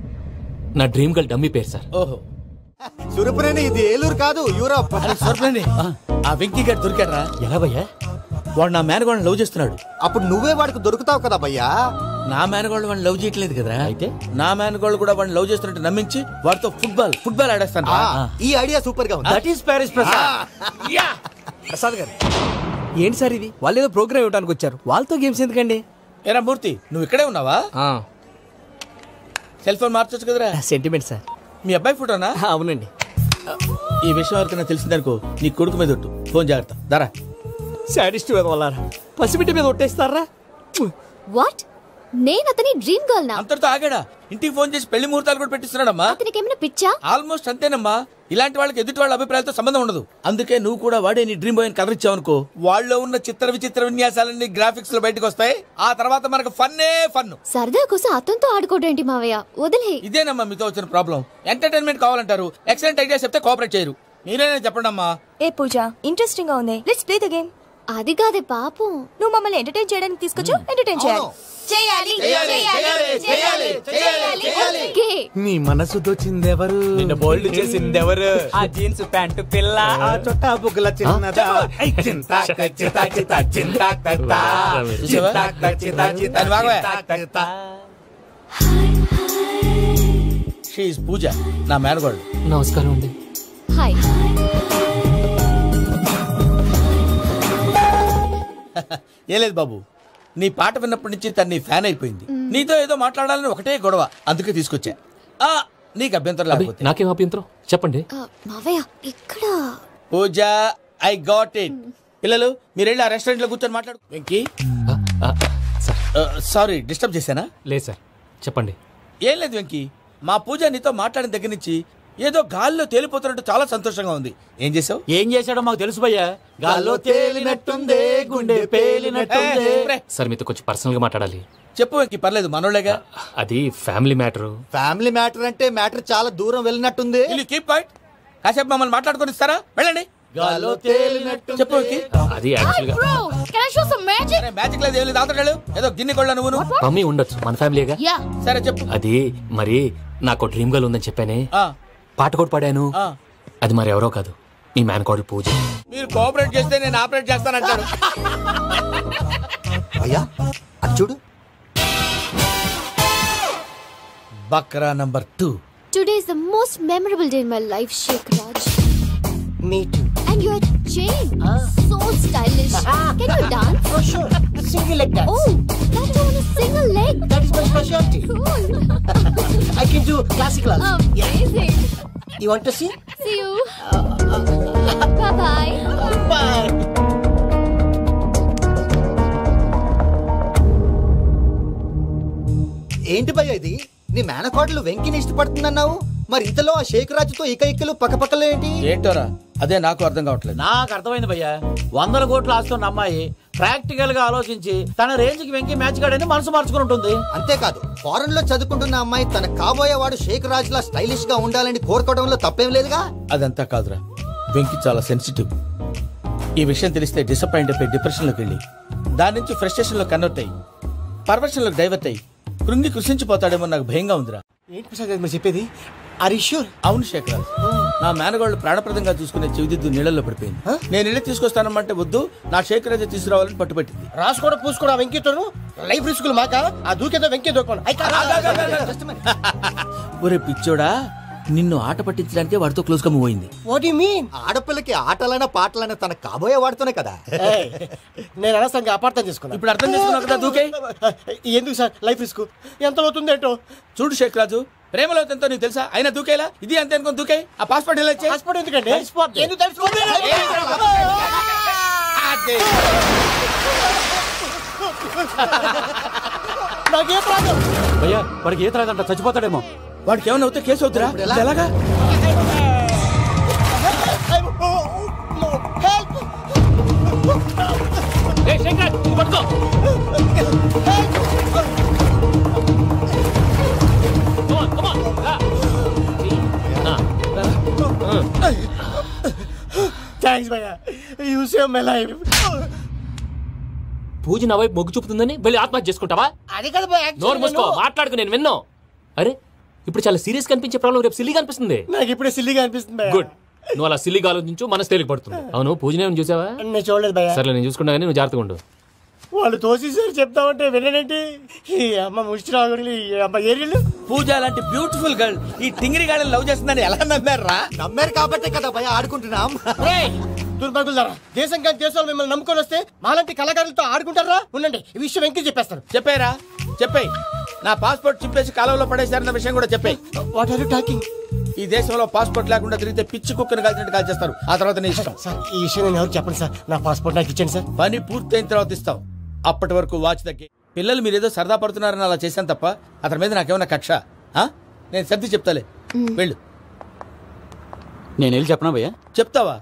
నా డ్రీమ్ గర్ల్ డమ్మీ పేరు సార్. ఓహో, సురపురేని, ఇది ఏలూరు కాదు, యూరోప్. సురపురేని. ఆ వెంకీ గారు దొరికారా? ఎలా భయ్యా? వాడు నా మేనగోళ్ళని లవ్ చేస్తున్నాడు. అప్పుడు నువ్వే వాడికి దొరుకుతావు కదా భయ్యా. నా మేనగోళ్ళు వాడిని లవ్ చేయట్లేదు కదా. అయితే నా మేనగోళ్ళు కూడా వాడిని లవ్ చేస్తున్నట్టు నమ్మించి వాడితో ఫుట్బాల్ ఆడేస్తాను. ఈ ఐడియా సూపర్ గా ఉంది. That is Paris Prasad. Prasad గారు, ఏంటి సార్ ఇది? వాళ్ళు ఏదో ప్రోగ్రామ్ ఇవ్వడానికి వచ్చారు, వాళ్ళతో గేమ్స్ ఎందుకండి? ఏరా మూర్తి, నువ్వు ఇక్కడే ఉన్నావా? సెల్ ఫోన్ మార్చొచ్చు కదరా. Sentiment sir. మీ అబ్బాయి ఫోటోనా? అవునండి. ఈ విషయం ఎవరికైనా తెలిసిందనుకో నీ కొడుకు మీద ఒట్టు. ఫోన్ జాగ్రత్త. దారా. సాడిస్ట్ మీద వాళ్ళారా, పసిబిడ్డ మీద ఒట్టేస్తారా? వాట్? నేను అతని డ్రీమ్ గర్ల్ నా? అంతటితో ఆగాడా? ఇంటికి ఫోన్ చేసి పెళ్లి ముహూర్తాలు కూడా పెట్టిస్తున్నాడమ్మా. అతనికి ఏమైనా పిచ్చా? ఆల్మోస్ట్ అంతేనమ్మా. ఇలాంటి వాళ్ళకి ఎదుటి వాళ్ళ అభిప్రాయాలతో సంబంధం ఉండదు. అందుకే నువ్వు కూడా వాడే నీ డ్రీమ్ బాయ్ ని కవర్ ఇచ్చావనుకో, వాళ్ళలో ఉన్న చిత్ర విచిత్ర విన్యాసాలన్నీ గ్రాఫిక్స్ లో బయటకు వస్తాయి. ఆ తర్వాత మనకు ఫన్నే ఫన్. సరదా కోసం అతనితో ఆడుకోవడం ఏంటి మావయ్య? వదిలే. ఇదేనమ్మా మీతో వచ్చిన ప్రాబ్లం. ఎంటర్టైన్మెంట్ కావాలంటారు, ఎక్సలెంట్ ఐడియా చెప్తే కోఆపరేట్ చేయరు. మీరేనా చెప్పండి అమ్మా. ఏ పూజ, ఇంట్రెస్టింగ్ గా ఉంది. Let's play the game. అది కాదే పాపం, నువ్వు మమ్మల్ని ఎంటర్టైన్ చేయడానికి తీసుకొచ్చు, ఎంటర్టైన్ చేయాలి. నీ మనసు దోచిందెవరు నిన్ను బోల్డ్ చేసిందెవరు ఆ జీన్స్ ప్యాంటు పిల్ల ఆ చొట్టా బుగ్గల చిన్నదా పూజ నా మేనగోడు. నమస్కారం అండి. హాయ్. ఏ లేదు బాబు, నీ పాట విన్నప్పటి నుంచి తను నీ ఫ్యాన్ అయిపోయింది. నీతో ఏదో మాట్లాడాలని ఒకటే గొడవ, అందుకే తీసుకొచ్చా. నీకు అభ్యంతరం లేకపోతే. నాకేం అభ్యంతరం చెప్పండి. మావయ్య ఇక్కడ. పూజ, ఐ గాట్ ఇట్. పిల్లలు మీరు వెళ్ళి ఆ రెస్టారెంట్ లో కూర్చొని మాట్లాడు. వెంకీ, సారీ డిస్టర్బ్ చేశానా? లేదు సార్, చెప్పండి. ఏం లేదు వెంకీ, మా పూజ నీతో మాట్లాడిన దగ్గర నుంచి ఏదో గాల్లో తేలిపోతున్నట్టు చాలా సంతోషంగా ఉంది. ఏం చేసావు? ఏం చేశాడో మాకు తెలుసు భయ్యా. గాల్లో తేలినట్టుందే, గుండె పేలినట్టుందే. సార్ మీతో కొంచెం పర్సనల్ గా మాట్లాడాలి. చెప్పు వెంకీ, పర్లేదు మనోళ్ళేగా. అది ఫ్యామిలీ మ్యాటర్. ఫ్యామిలీ మ్యాటర్ అంటే మ్యాటర్ చాలా దూరం వెళ్ళినట్టుంది. Keep quiet. కాసేపు మమ్మల్ని మాట్లాడుకొని ఇస్తారా? వెళ్ళండి. గాల్లో తేలినట్టు చెప్పు వెంకీ. అది యాక్చువల్ గా మ్యాజిక్ లేదు, ఏం లేదు. ఆతడాడు ఏదో గిన్నె కొళ్ళ నువ్వు. మమ్మీ ఉండొచ్చు, మన ఫ్యామిలీగా. సరే చెప్పు. అది మరి నాకు డ్రీమ్ గర్ల్ ఉందని చెప్పానే, పాట కూడా పాడాను. అది మరి ఎవరో కాదు, మీ మేనకోడలు పూజ. మీరు కోఆపరేట్ చేస్తే నేను ఆపరేట్ చేస్తానంటాడు. అయ్యా అది చూడు. Bakra number 2. Today is the most memorable day in my life, Sheikh Raj. Me too. And your chain, so stylish. Can you dance? For sure. Single leg dance. Oh, that is on a single leg. That is my specialty. Cool. I can do classical also. Amazing. You want to see? See you. Bye-bye. Bye. ఏంటి భయ్య ఇది? నీ మేనకోడలు వెంకిని ఇష్టపడుతుందన్నావు, మరి ఇంతలో ఆ షేక్ రాజుతో ఇకలు పక్కపక్కలో ఏంటి? ఏంటోరా, అదే నాకు అర్థం కావట్లేదు. నాకు అర్థమైంది భయ్యా. 100 కోట్లు ఆస్తున్న అమ్మాయి ప్రాక్టికల్ గా ఆలోచించి తన రేంజ్ కి వెంకి మ్యాచ్ కాడని మనసు మార్చుకుని ఉంటుంది. అంతేకాదు, ఫారెన్ లో చదువుకుంటున్న అమ్మాయి తన కాబోయేవాడు షేక్ రాజ్ లా స్టైలిష్ గా ఉండాలని కోరుకోవడంలో తప్పేం లేదుగా. అదంతా కాదురా, వెంకి చాలా సెన్సిటివ్. ఈ విషయం తెలిస్తే డిసప్పాయింట్ అయిపోయి డిప్రెషన్ లోకి వెళ్ళి దాని నుంచి ఫ్రస్ట్రేషన్ లో కన్వర్ట్ అయ్యి పర్వర్షన్ లోకి డైవర్ట్ అయ్యి కృంగి కృషించిపోతాడేమో నాకు భయంగా ఉందిరా. ఏంటి ప్రసాద్ గారు మీరు చెప్పేది? Are you sure? అవును శేఖర్, నా మేనగోళ్ళు ప్రాణప్రదంగా చూసుకునే చెవిదిద్దు నీళ్ళల్లో పడిపోయింది. నేను ఇళ్ళి తీసుకొస్తానమ్మంటే వద్దు, నా శేఖర్ అయితే తీసుకురావాలని పట్టుబట్టింది. రాసుకోవడం పూసుకోవడం వెంకీతోను లైఫ్ రిస్కులు మాక. ఆ దూకేదో వెంకీ దూకోండి. ఒరే పిచ్చోడా, నిన్ను ఆట పట్టించడానికి వాడితో క్లోజ్ గా మూవ్ అయింది. What you mean? ఆడపిల్లకి ఆటలైనా పాటలైనా తన కాబోయే వాడుతోనే కదా. నేను అనవసరంగా అపార్థం చేసుకున్నా. ఇప్పుడు అర్థం చేసుకున్నావు కదా, దూకే. ఎందుకు సార్ లైఫ్ రిస్క్? ఎంత అవుతుంది ఏంటో చూడు శేఖర్ రాజు, ప్రేమలో ఎంతో నీకు తెలుసా? అయినా దూకేలా ఇది అంతే అనుకుని దూకే. ఆ పాస్పోర్ట్ ఎలా ఇచ్చే? పాస్పోర్ట్ ఎందుకండి? ఎందుకు తెలుసుకోండి? నాకే ప్రాబ్లం. భయ్యా వాడికి ఈత రాదంట, చచ్చిపోతాడేమో. వాడికి ఏమైనా అవుతే కేసు అవుతురా? ఎలాగా? థ్యాంక్స్ భయ్యా, యు సేవ్ మై లైఫ్. పూజ నా వైపు మొగ్గు చూపుతుందని వెళ్ళి ఆత్మహత్య చేసుకుంటావా? అది కదా భయ్యా. నోరు మూసుకో, మాట్లాడుకు, నేను విన్నాను. అరే ఇప్పుడు చాలా సీరియస్ కనిపించే ప్రాబ్లం రేపు సిల్లీగా అనిపిస్తుంది. నాకు ఇప్పుడే సిల్లీగా అనిపిస్తుంది. గుడ్, నువ్వు అలా సిల్లీగా ఆలోచించు, మనసు తేలిక పడుతుంది. అవును, పూజనే చూసావా? నేను చూడలేదు భయ్యా. సరే నేను చూసుకుంటా కానీ నువ్వు జాగ్రత్తగా ఉండు. వాళ్ళు తోసేసారు చెప్తామంటే విననేంటి? ఈ అమ్మ ముష్టిరాగుడి అమ్మ ఏరియలు. పూజ లాంటి బ్యూటిఫుల్ గర్ల్ ఈ టింగిరి గాడిని లవ్ చేస్తుందని ఎలా నమ్మారా? నమ్మారు కాబట్టే కదా భయ ఆడుకుంటున్నాం. దుర్భగులారా, దేశం కానీ దేశాలు మిమ్మల్ని నమ్ముకొని వస్తే మాలాంటి కళాకారులతో ఆడుకుంటారా? ఉండండి, ఈ విషయం వెంకీ చెప్పేస్తాను. చెప్పారా? చెప్పాయి. నా పాస్పోర్ట్ చింపేసి కాలంలో పడేశారన్న విషయం కూడా చెప్పాయి. What are you talking? ఈ దేశంలో పాస్పోర్ట్ లేకుండా తిరిగితే పిచ్చి కుక్కను కాల్చినట్టు కాల్చేస్తారు. ఆ తర్వాత నీ ఇష్టం. సార్ ఈ విషయం నేను ఎవరు చెప్పండి సార్. నా పాస్పోర్ట్ నాకు ఇచ్చేయండి సార్. పని పూర్తయిన తర్వాత ఇస్తాం. అప్పటి వరకు వాచ్ తగ్గి. పిల్లలు మీరేదో సరదా పడుతున్నారని అలా చేశాను తప్ప అతని మీద నాకేమన్నా కక్ష? నేను సర్ది చెప్తాలే, వెళ్ళు. నేను వెళ్ళి చెప్పనా భయ్యా? చెప్తావా?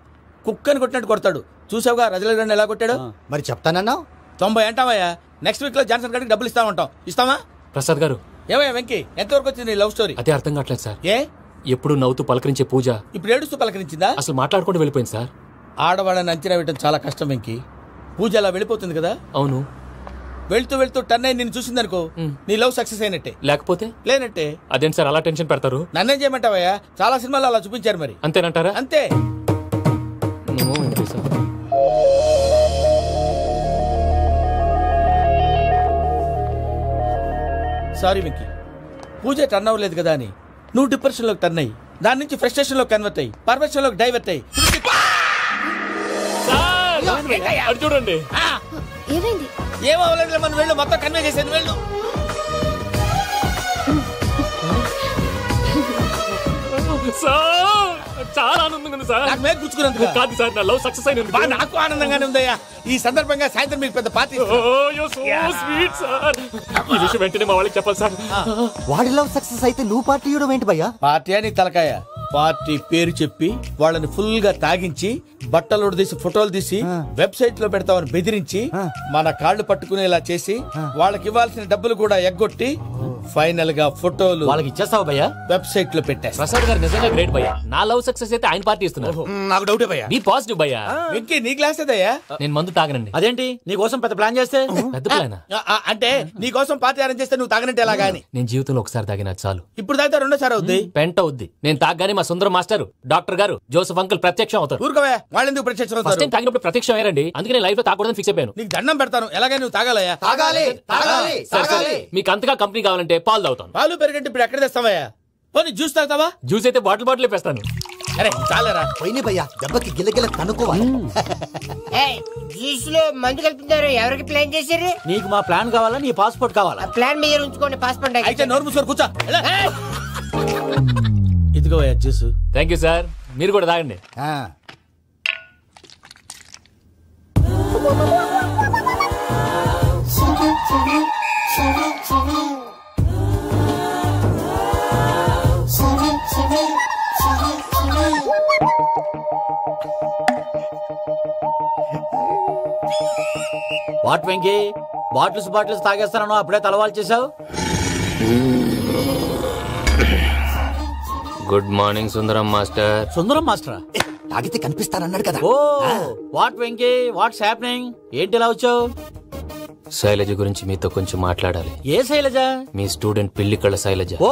కుక్కని కొట్టినట్టు కొడతాడు. చూసావుగా రజల గారిని ఎలా కొట్టాడు? మరి చెప్తానన్నావు. 90 అంటావయ్యా. నెక్స్ట్ వీక్ లో జాన్సన్ గారికి డబ్బులు ఇస్తామంటాం. ఇస్తావా? ప్రసాద్ గారు, ఏమయ్యా వెంకీ, ఎంతవరకు వచ్చింది నీ లవ్ స్టోరీ? అదే అర్థం కావట్లేదు సార్. ఏ ఎప్పుడు నవ్వుతూ పలకరించే పూజ ఇప్పుడు ఏడుస్తూ పలకరించిందా? అసలు మాట్లాడుకుంటూ వెళ్ళిపోయింది సార్. ఆడవాళ్ళని అంచనా వేయడం చాలా కష్టం వెంకీ. పూజ అలా వెళ్ళిపోతుంది కదా. అవును, వెళ్తూ వెళ్తూ టర్న్ అయి నేను చూసిందనుకో నీ లవ్ సక్సెస్ అయినట్టే. లేకపోతే లేనట్టే. అదేంటి సార్ అలా టెన్షన్ పెడతారు? నన్నేం చేయమంటావయ్యా, చాలా సినిమాలు అలా చూపించారు మరి. అంతేనంటారా? అంతే. సారీ వెంకీ, పూజ టర్న్ అవ్వలేదు కదా అని నువ్వు డిప్రెషన్ లోకి టర్న్ అయ్యి దాని నుంచి ఫ్రస్ట్రేషన్ లో కన్వర్ట్ అయ్యి పర్వర్షన్ లోకి డైవర్ట్ అయ్యి చూడండి. ఏమవ్వలేదు, మనం వెళ్ళు, మొత్తం కన్వే చేసేది వెళ్ళు. చాలా ఆనందంగా ఉంది సార్. నాకు మీద కూర్చుకున్నందుకు కాదు సార్, నా లవ్ సక్సెస్ అయినందుకు. నాకు ఆనందంగానే ఉందయ్యా. ఈ సందర్భంగా సాయంత్రం మీకు పెద్ద పార్టీ. Sweet sir. ఈ విషయం వెంటనే మా వాళ్ళకి చెప్పాలి సార్. వాడి లవ్ సక్సెస్ అయితే నువ్వు పార్టీ ఇవ్వడం ఏంటి భయ్యా? పార్టీ అని తలకాయ. పార్టీ పేరు చెప్పి వాళ్ళని ఫుల్ గా తాగించి బట్టలు తీసి ఫోటోలు తీసి వెబ్సైట్ లో పెడతామని బెదిరించి మన కాళ్ళు పట్టుకునేలా చేసి వాళ్ళకి ఇవ్వాల్సిన డబ్బులు కూడా ఎగ్గొట్టి ఫైనల్ గా ఫోటోలు వాళ్ళకి ఇచ్చేస్తావు భయ్యా? వెబ్సైట్ లో పెట్టా. ప్రసాద్ గారు నిజంగా గ్రేట్ భయ్యా. నా లవ్ సక్సెస్ అయితే ఆయన పార్టీ ఇస్తున్నారు. నాకు డౌటే భయ్యా. బీ పాజిటివ్ భయ్యా. వెంకీ నీ గ్లాస్ ఏదయ్యా? నేను మందు తాగనండి. అదేంటి నీ కోసం పెద్ద ప్లాన్ చేస్తే? పెద్ద ప్లాన్ అంటే నీ కోసం పార్టీ అరేంజ్ చేస్తే నువ్వు తాగనంటే ఎలాగా అని. నేను జీవితంలో ఒకసారి తాగినా చాలు. ఇప్పుడు తాగితే రెండోసారి అవుద్ది. పెంట అవుద్ది. నేను తాగగానే మా సుందరం మాస్టర్, డాక్టర్ గారు, జోసెఫ్ అంకుల్ ప్రత్యక్షం అవుతారు. ఊరుకోవే, వాళ్ళెందుకు ప్రత్యక్షం అవుతారు? ఫస్ట్ టైం తాగినప్పుడు ప్రత్యక్షం అయ్యారండి. అందుకే నేను లైఫ్ లో తాగకూడదని ఫిక్స్ అయిపోయాను. నీకు దండం పెడతాను, ఎలాగే నువ్వు తాగాలయ్యా. మీకు అంతగా కంపెనీ కావాలంటే పాలు తాగుతాను. పాలు పెరిగంటే ఇప్పుడు ఎక్కడ తెస్తావయ్యా? పోనీ జ్యూస్ తాగుతావా? జ్యూస్ అయితే బాటిల్ వేస్తాను. అరే చాలరా పోయిన భయ్యా, దెబ్బకి గిల్లగిల్ల తనుకోవాలి. జ్యూస్ లో మందు కలుపుతున్నారు. ఎవరికి ప్లాన్ చేశారు? నీకు మా ప్లాన్ కావాలా, నీ పాస్పోర్ట్ కావాలా? ప్లాన్ మీద ఉంచుకోండి, పాస్పోర్ట్ అయితే నోరు మూసుకొని కూర్చో. ఇదిగో జ్యూస్. Thank you sir. మీరు కూడా తాగండి. వాట్ వెంకీ, బాటిల్స్ తాగేస్తాను అప్పుడే తలవాలు చేసావు. Good morning Sundaram master. Sundaram మాస్టరా? తాగితే కనిపిస్తానన్నాడు కదా. Oh what Venky, what's happening? ఏంటి ఇలా వచ్చావు? శైలజ గురించి మీతో కొంచెం మాట్లాడాలి. ఏ శైలజ? మీ స్టూడెంట్ పిల్లి కళ్ళ శైలజ. ఓ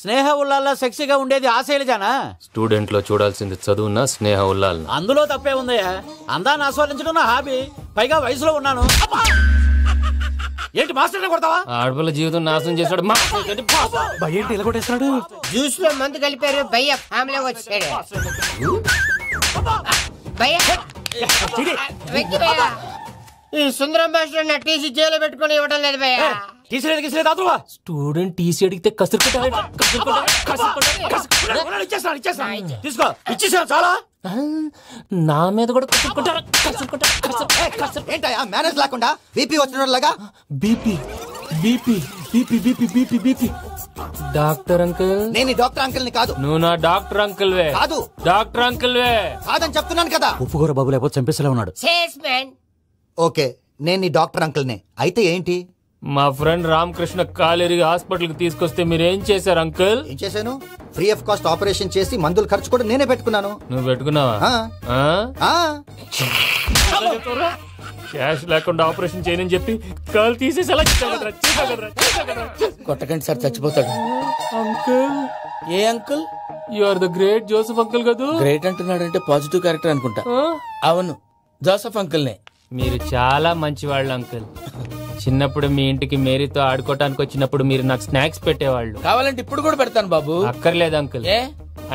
స్నేహ ఉల్లాల్లో సెక్సీగా ఉండేది ఆ శైలజానా? స్టూడెంట్ లో చూడాల్సింది చదువున స్నేహ ఉల్లాల్. అందులో తప్పే ఉందయ్యా. అందాన్ని ఆస్వాదించడం నా హాబీ. పైగా వయసులో ఉన్నాను. ఏంటి మాస్టర్ కొడతావా? ఆడపిల్ల జీవితం నాశనం చేశాడు. ఏంటి ఇలా కొట్టేస్తున్నాడు? జ్యూస్ లో మందు కలిపారు. భయ్య ఫ్యామిలీ వచ్చాడు. ఈ సుందరం భాష నా టీసీ జైలు పెట్టుకుని ఇవ్వడం లేదు భయ్య. స్టూడెంట్ టీసీ అడిగితే తీసుకో, ఇచ్చేసా చాలా. నా మీద కూడా ఏంటయ్యా మేనేజ్ లేకుండా బీపీ వచ్చినలాగా? BP BP BP BP BP BP. Doctor uncle. నేను డాక్టర్ అంకుల్ ని కాదు. నువ్వు నా డాక్టర్ అంకుల్ వే. కాదు. డాక్టర్ అంకుల్ వే కాదని చెప్తున్నాను కదా. ఉప్పుకూర బాబు లేకపోతే చంపేసేలా ఉన్నాడు. ఓకే, నేను నీ డాక్టర్ అంకుల్ నే. అయితే ఏంటి? మా ఫ్రెండ్ రామకృష్ణ కాలేరికి హాస్పిటల్ కి తీసుకొస్తే మీరేం చేశారు అంకుల్? ఏం చేశాను? ఫ్రీ ఆఫ్ కాస్ట్ ఆపరేషన్ చేసి మందుల ఖర్చు కూడా నేనే పెట్టుకున్నాను. నువ్వు పెట్టుకున్నావా? క్యాష్ లేకుండా ఆపరేషన్ చేయనని చెప్పి కాల్ తీసేసి ఎలా కొట్టకండి సార్, చచ్చిపోతాడు. అంకుల్. ఏ uncle? You are the great Joseph uncle కదా. గ్రేట్ అంటున్నాడంటే పాజిటివ్ క్యారెక్టర్ అనుకుంటా. అవును, జోసెఫ్ అంకుల్ నే. మీరు చాలా మంచివాళ్ళు అంకుల్. చిన్నప్పుడు మీ ఇంటికి మేరీతో ఆడుకోవటానికి వచ్చినప్పుడు మీరు నాకు స్నాక్స్ పెట్టేవాళ్ళు. కావాలంటే ఇప్పుడు కూడా పెడతాను బాబు. అక్కర్లేదు అంకుల్.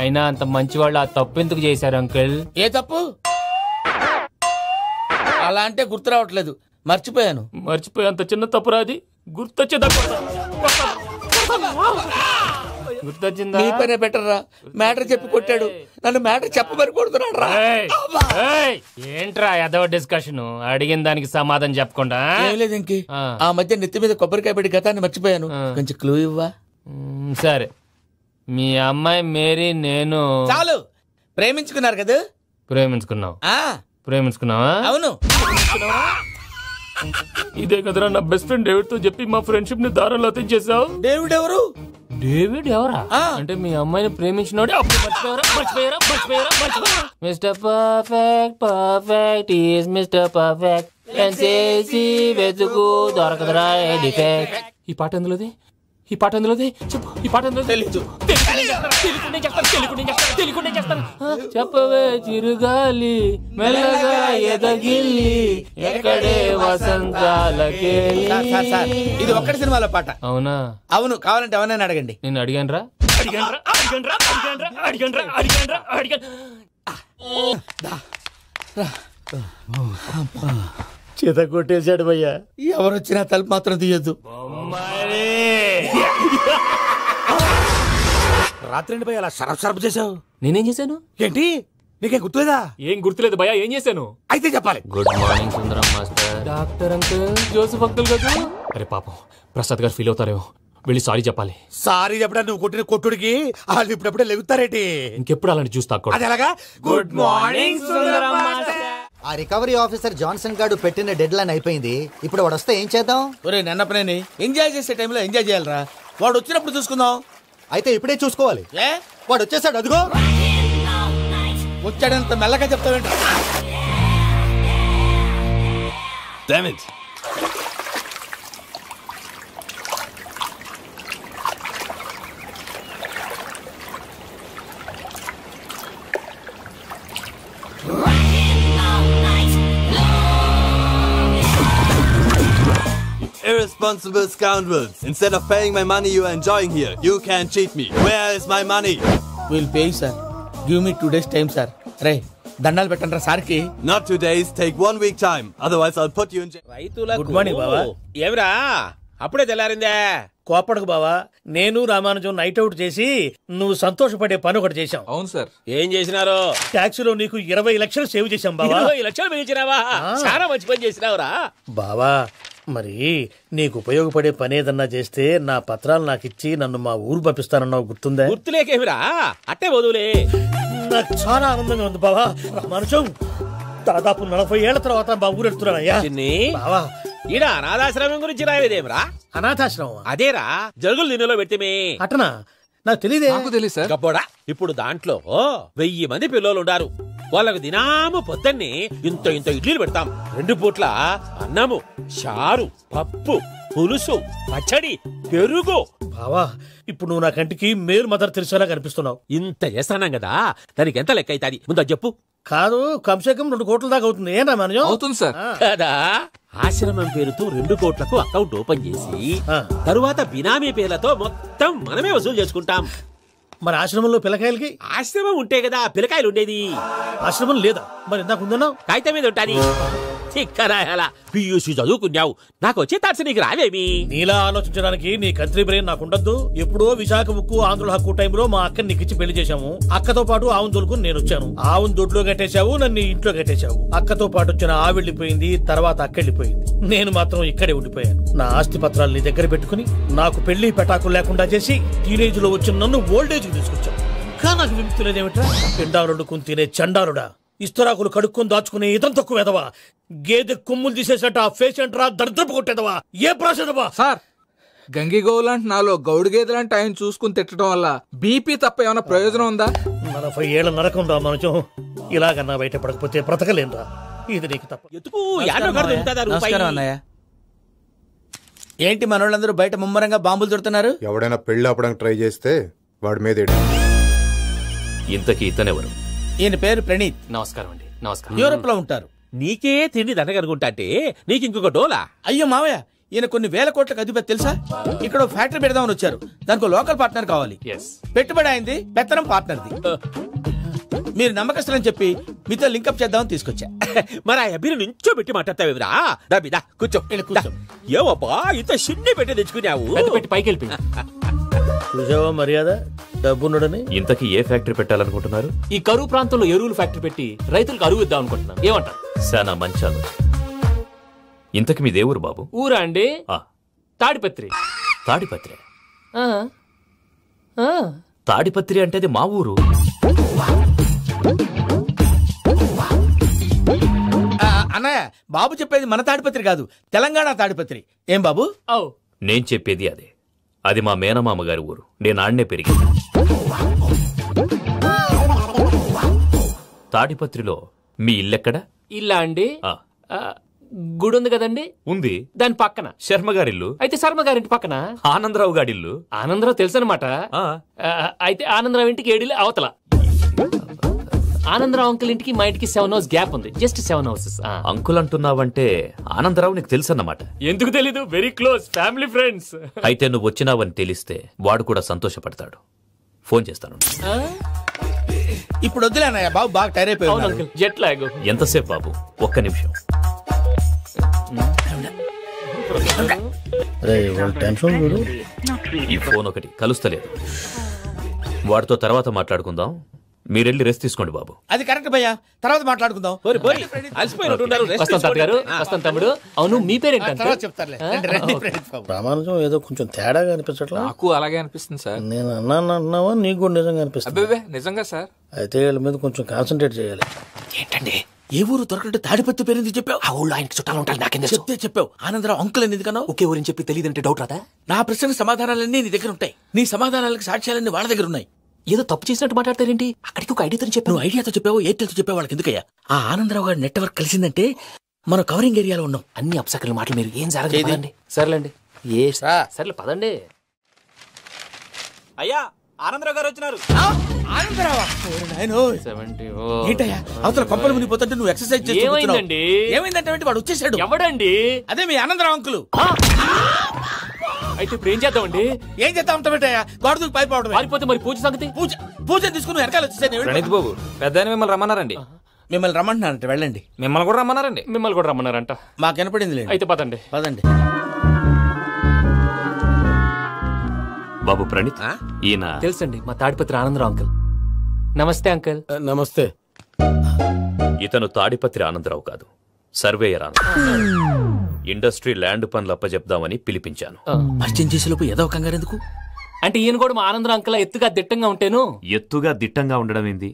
అయినా అంత మంచివాళ్ళు ఆ తప్పు ఎందుకు చేశారు అంకుల్? ఏ తప్పు? అలా అంటే గుర్తు రావట్లేదు, మర్చిపోయాను. మర్చిపోయేంత చిన్న తప్పు రాది. గుర్తొచ్చేదా? గుర్తొచ్చిందా? నీ పనే బెటర్ రా. మ్యాటర్ చెప్పి కొట్టాడు, నన్ను మ్యాటర్ చెప్పమని కొడుతున్నాడు రా. ఏంట్రా ఎదవ డిస్కషన్? అడిగిన దానికి సమాధానం చెప్పకుండా. ఏం లేదు ఇంకి, ఆ మధ్య నెత్తి మీద కొబ్బరికాయ పెట్టి గతాన్ని మర్చిపోయాను. కొంచెం క్లూ ఇవ్వా? సరే, మీ అమ్మాయి మేరీ నేను చాలు. ప్రేమించుకున్నారు కదా? ప్రేమించుకున్నావు. ప్రేమించుకున్నావా? అవును. ఇదే కదరా నా బెస్ట్ ఫ్రెండ్ డేవిడ్ తో చెప్పి మా ఫ్రెండ్షిప్ ని దారంలో తెచ్చేసావు. డేవిడ్ ఎవరు? డేవిడ్ ఎవరా? అంటే మీ అమ్మాయిని ప్రేమించినోడే. మర్చిపోయారా? Mister perfect perfect is mister perfect. ఎంసేసి వెతుకు దొరకదురా డిఫెక్ట్. ఈ పాట ఎందులోది? ఈ పాట ఎందులోది? చెప్పు. ఈ పాట ఎందులో? తెలీదు. చెప్పవే చిరుగాలి మెల్లగా ఎదగిల్లి ఎక్కడే వసంతాలకే. ఇది ఒక్కటి సినిమాలో పాట. అవునా? అవును. కావాలంటే ఎవరైనా అడగండి. నేను అడిగాను రా. చేత కొట్టేశాడు భయ్యా. ఎవరొచ్చినా తలుపు మాత్రం తీయద్దు. రాత్రి భయ్య అలా సరఫ్ చేసావు. నేనేం చేశాను? ఏంటి నీకేం గుర్తులేదా? ఏం గుర్తులేదు భయ్యా. ఏం చేశాను? అయితే చెప్పాలి. Good morning Sundaram master. Doctor uncle, Joseph uncle కదా. అరే పాపం ప్రసాద్ గారు ఫీల్ అవుతారేమో. వెళ్ళి సారీ చెప్పాలి. సారీ చెప్పడా నువ్వు కొట్టిన కొట్టుడికి వాళ్ళు ఇప్పుడప్పుడే లెగుతారేటి. ఇంకెప్పుడు అలాంటి చూస్తా. అది ఎలాగా? Good morning Sundaram master. ఆ రికవరీ ఆఫీసర్ జాన్సన్ గారు పెట్టిన డెడ్ లైన్ అయిపోయింది. ఇప్పుడు వాడు వస్తే ఏం చేద్దాం? ఒరే నన్నపనేని ఎంజాయ్ చేసే టైంలో ఎంజాయ్ చేయాలరా. వాడు వచ్చినప్పుడు చూసుకుందాం. అయితే ఇప్పుడే చూసుకోవాలి. వాడు వచ్చేసాడు. అదిగో వచ్చాడంత మెల్లగా చెప్తావేంట. Damn it. Irresponsible scoundrels. Instead of paying my money you are enjoying here, you can't cheat me. Where is my money? We'll pay, sir. Give me 2 days time, sir. Ray, దండాలు పెట్టండి రా సార్కి. Not 2 days, take 1 week time. Otherwise I'll put you in jail. Good morning బావా. ఏమిరా అప్పుడే తెల్లారిందే? కోపడకు బావా. నేను Ramanujam night out చేసి నువ్వు సంతోషపడే పని ఒకటి చేశాం. అవును సార్. ఏం చేసినారు? ట్యాక్సీలో నీకు 20 లక్షలు సేవ్ చేశాం బావా. 20 లక్షలు మిగిల్చినావా? చాలా మంచి పని చేసినావురా బావా. మరి నీకు ఉపయోగపడే పని ఏదన్నా చేస్తే నా పత్రాలు నాకు ఇచ్చి నన్ను మా ఊరు పంపిస్తానన్నావు, గుర్తుందా? గుర్తులేకేమిరా, అట్టే వదులే. నాకు చాలా ఆనందంగా ఉంది బావా. రామానుజం దాదాపు 40 ఏళ్ల తర్వాత మా ఊరు ఎడుతున్నానయ్యా. బావా ఈడ అనాథాశ్రమం గురించి రాలేదేమిరా? అనాథాశ్రమం అదేరా, జరుగులు దీనిలో పెట్టిమే. అటనా? నాకు తెలియదే. గబ్బోడా, ఇప్పుడు దాంట్లో 1000 మంది పిల్లలు ఉండారు. వాళ్ళకు దినాము పొద్దున్నే ఇంత ఇంత ఇడ్లీలు పెడతాం. 2 పూట్ల అన్నము, చారు, పప్పు, పులుసు, పచ్చడి, పెరుగు. బావా ఇప్పుడు నువ్వు నా కంటికి మేరు మదర్ తెలిసేలా కనిపిస్తున్నావు. ఇంత చేస్తానం కదా, దానికి ఎంత లెక్క అవుతుంది ముందు చెప్పు. కాదు, కమ్సేకం 2 కోట్ల దాకా అవుతుంది. ఏం రామానుజం? అవుతుంది సార్. కదా, ఆశ్రమం పేరుతో 2 కోట్లకు అకౌంట్ ఓపెన్ చేసి తరువాత బినామీ పేర్లతో మొత్తం మనమే వసూలు చేసుకుంటాం. మరి ఆశ్రమంలో పిల్లకాయలకి? ఆశ్రమం ఉంటే కదా పిల్లకాయలు ఉండేది. ఆశ్రమం లేదా? మరి ఇందాక ఉందన్నావు. కాగితం మీద ఉంటాది. చిక్కరాయాలా పియూసీ చదువుకున్నావు, నాకు వచ్చే తాట్స్ నీకు రావేమి? నీలా ఆలోచించడానికి నీ కంట్రీ బ్రెయిన్ నాకు ఉండద్దు. ఎప్పుడో విశాఖ ముక్కు ఆంధ్రుల హక్కు టైంలో మా అక్కని నీకిచ్చి పెళ్లి చేశాము. అక్కతో పాటు ఆవును దొడుకుని నేను వచ్చాను. ఆవును దొడ్లో కట్టేశావు, నన్ను ఇంట్లో కట్టేశావు. అక్కతో పాటు వచ్చిన ఆవిళ్ళిపోయింది, తర్వాత అక్కెళ్ళిపోయింది. నేను మాత్రం ఇక్కడే ఉండిపోయాను. నా ఆస్తి పత్రాలు నీ దగ్గర పెట్టుకుని నాకు పెళ్లి పెటాకులు లేకుండా చేసి టీనేజ్ లో వచ్చిన నన్ను ఓల్డేజ్ తీసుకొచ్చావు. ఇంకా నాకు విముక్తి లేదేమిట్రా? పిండారుడుకుని తినే చండారుడా, ఇస్తరాకులు కడుక్కొని దాచుకునే ఇతం తక్కువ ఎదవా, గేదె కొమ్ములు తీసేసట పేషెంట్ రా దరిద్రపు కొట్టేదవా, ఏ ప్రాసెదవా? సార్, గంగిగోవులాంటి నాలో గౌడు గేదెలాంటి ఆయన చూసుకుని తిట్టడం వల్ల బీపీ తప్ప ఏమైనా ప్రయోజనం ఉందా? 40 ఏళ్ల నరకం రా మనచం. ఇలాగన్నా బయట పడకపోతే బ్రతకలేనురా. ఇది నీకు తప్ప. నమస్కారం అన్నయ్య. ఏంటి మనోళ్ళందరూ బయట ముమ్మరంగా బాంబులు దొరుకుతున్నారు? ఎవడైనా పెళ్లి ఆపడానికి ట్రై చేస్తే వాడి మీద ఇంతకీ ఇతనెవరు? ఈయన పేరు ప్రణీత్. నమస్కారం అండి. నమస్కారం. యూరోప్ లో ఉంటారు. నీకే తిండి దండగనుకుంటా అంటే నీకు ఇంకొక డోలా? అయ్యో మావయ్య, ఈయన కొన్ని వేల కోట్లకు అధిపతి తెలుసా? ఇక్కడ ఫ్యాక్టరీ పెడదామని వచ్చారు. దానికి లోకల్ పార్ట్నర్ కావాలి. పెట్టుబడి అయింది, పెత్తనం పార్ట్నర్ది. మీరు నమ్మకస్తులని చెప్పి మీతో లింకప్ చేద్దామని తీసుకొచ్చా. మరి ఆ అబ్బిని నుంచో పెట్టి మాట్లాడతావేమిరా? దాబిదా కూర్చో. ఏవబ్బా ఇంత సిన్ని పెట్టి తెచ్చుకున్నావు? పెట్టి పైకి వెళ్ళి చూసావా మర్యాద, డబ్బున్నడని. ఇంతకీ ఏ ఫ్యాక్టరీ పెట్టాలనుకుంటున్నారు? ఈ కరువు ప్రాంతంలో ఎరువులు ఫ్యాక్టరీ పెట్టి రైతులకు అరువు ఇద్దాం అనుకుంటున్నాను. ఏమంటారు? శానా మంచి ఆలోచన. ఇంతకి మీ దేవురు బాబు? ఊరా అండి, తాడిపత్రి. తాడిపత్రి? తాడిపత్రి అంటే అది మా ఊరు. అన్నయ్య, బాబు చెప్పేది మన తాడిపత్రి కాదు, తెలంగాణ తాడిపత్రి. ఏం బాబు? నేను చెప్పేది అదే. అది మా మేనమామ గారి ఊరు. నేను ఆడనే పెరిగింది. తాడిపత్రిలో మీ ఇల్లెక్కడ? ఇల్లా అండి, గుడి ఉంది కదండి, ఉంది. దాని పక్కన శర్మ గారిల్లు. అయితే శర్మ గారింటి పక్కన ఆనందరావు గారిల్లు. ఆనందరావు తెలుసు అనమాట. అయితే ఆనందరావు ఇంటికి 7 ఇళ్ళు అవతల. ఆనందరావు అంకుల్ ఇంటికి మా ఇంటికి 7 హౌస్ గ్యాప్ ఉంది, జస్ట్ 7 హౌసెస్. అంకుల్ అంటున్నావంటే ఆనందరావు నీకు తెలుసు అన్నమాట. ఎందుకు తెలీదు, వెరీ క్లోజ్ ఫ్యామిలీ ఫ్రెండ్స్. అయితే నువ్వు వచ్చినావని తెలిస్తే వాడు కూడా సంతోషపడతాడు. ఫోన్ చేస్తాను. ఇప్పుడు వద్దులే అన్నయ్య, బాబు బాగా టైర్ అయిపోయాడు. Jet lag. ఎంతసేపు బాబు? ఒక్క నిమిషం. ఈ ఫోన్ ఒకటి కలుస్తలేదు. వాడితో తర్వాత మాట్లాడుకుందాం. మీరెళ్ళి రెస్ట్ తీసుకోండి బాబు. అది కరెక్ట్ భయ్యా, తర్వాత మాట్లాడుకుందాం. తమ్ముడు, అవును మీ పేరేంటి? చెప్తారులే. ప్రామాణికం ఏదో కొంచెం తేడాగా అనిపించట్లా? నాకు అలాగే అనిపిస్తుంది సార్. నేను అన్నావా నీకు కూడా నిజంగా అనిపిస్తుంది? నిజంగా సార్. అయితే వీళ్ళ మీద కొంచెం కాన్సన్ట్రేట్ చేయాలి. ఏంటండి ఏ ఊరు దొరకట్టు తాడిపత్రి పేరు ఎందుకు చెప్పావు? ఆ ఊళ్ళో ఆయనకి చుట్టాలు ఉంటాయి, నాకేం చెప్తే చెప్పావు. ఆనందరావు అంకుల్ అని ఎందుకన్నా? ఒకే ఊరిని చెప్పి తెలియదంటే డౌట్ రాదా? నా ప్రశ్నకు సమాధానాలన్నీ నీ దగ్గర ఉంటాయి, నీ సమాధానాలకు సాక్ష్యాలన్నీ వాళ్ళ దగ్గర ఉన్నాయి. ఏదో తప్పు చేసినట్టు మాట్లాడతారేంటి? అక్కడికి ఒక ఐడియాతో చెప్పావు. నువ్వు ఐడియాతో చెప్పావు, ఎయిర్టెల్తో చెప్పావు, వాళ్ళకి ఎందుకయ్యా? ఆ ఆనందరావు గారి నెట్వర్క్ కలిసిందంటే మనం కవరింగ్ ఏరియాలో ఉన్నాం. అన్ని అప్సకర్ల మాటలు మీరు ఏం జరగదండి. సర్లేండి, సర్లే పదండి. అయ్యా ఆనందరావు గారు వచ్చినారు. ఏంటయ్యా అవతల కొంపలు మునిగిపోతుంటే నువ్వు ఎక్సర్సైజ్ చేస్తున్నావు? ఏమైందండి? ఏమైందంటే వాడు వచ్చేసాడు. ఎవడండి? అదే మీ ఆనందరావు అంకులు. అయితే ఇప్పుడు ఏం చేద్దామండి? ఏం చేద్దాం అంటావేంటయ్యా? గోడకు పైపోవడం. పారిపోతే మరి పూజ సంగతి? పూజ తీసుకుని వెనకాల వచ్చేసాను. ప్రణీత్ బాబు, పెద్ద మిమ్మల్ని రమ్మన్నారండి. మిమ్మల్ని రమ్మంటున్నారంట, వెళ్ళండి. మిమ్మల్ని కూడా రమ్మన్నారండి. మిమ్మల్ని కూడా రమ్మన్నారంట. మాకు వినపడింది. అయితే పదండి. పదండి. బాబు ప్రణీత్, ఈయన తెలుసండి, మా తాడిపత్రి ఆనందరావు అంకుల్. నమస్తే అంకుల్. నమస్తే. ఇతను తాడిపత్రి ఆనందరావు కాదు, సర్వేయర్ ఆనందరావు. ఇండస్ట్రీ ల్యాండ్ పనులు అప్పచెప్దామని పిలిపించాను. పరిచయం చేసేలోపు ఏదో కంగారు ఎందుకు? అంటే ఈయన కూడా మా ఆనందరావు అంకుల్ ఎత్తుగా దిట్టంగా ఉంటాను. ఎత్తుగా దిట్టంగా ఉండడం ఏంది?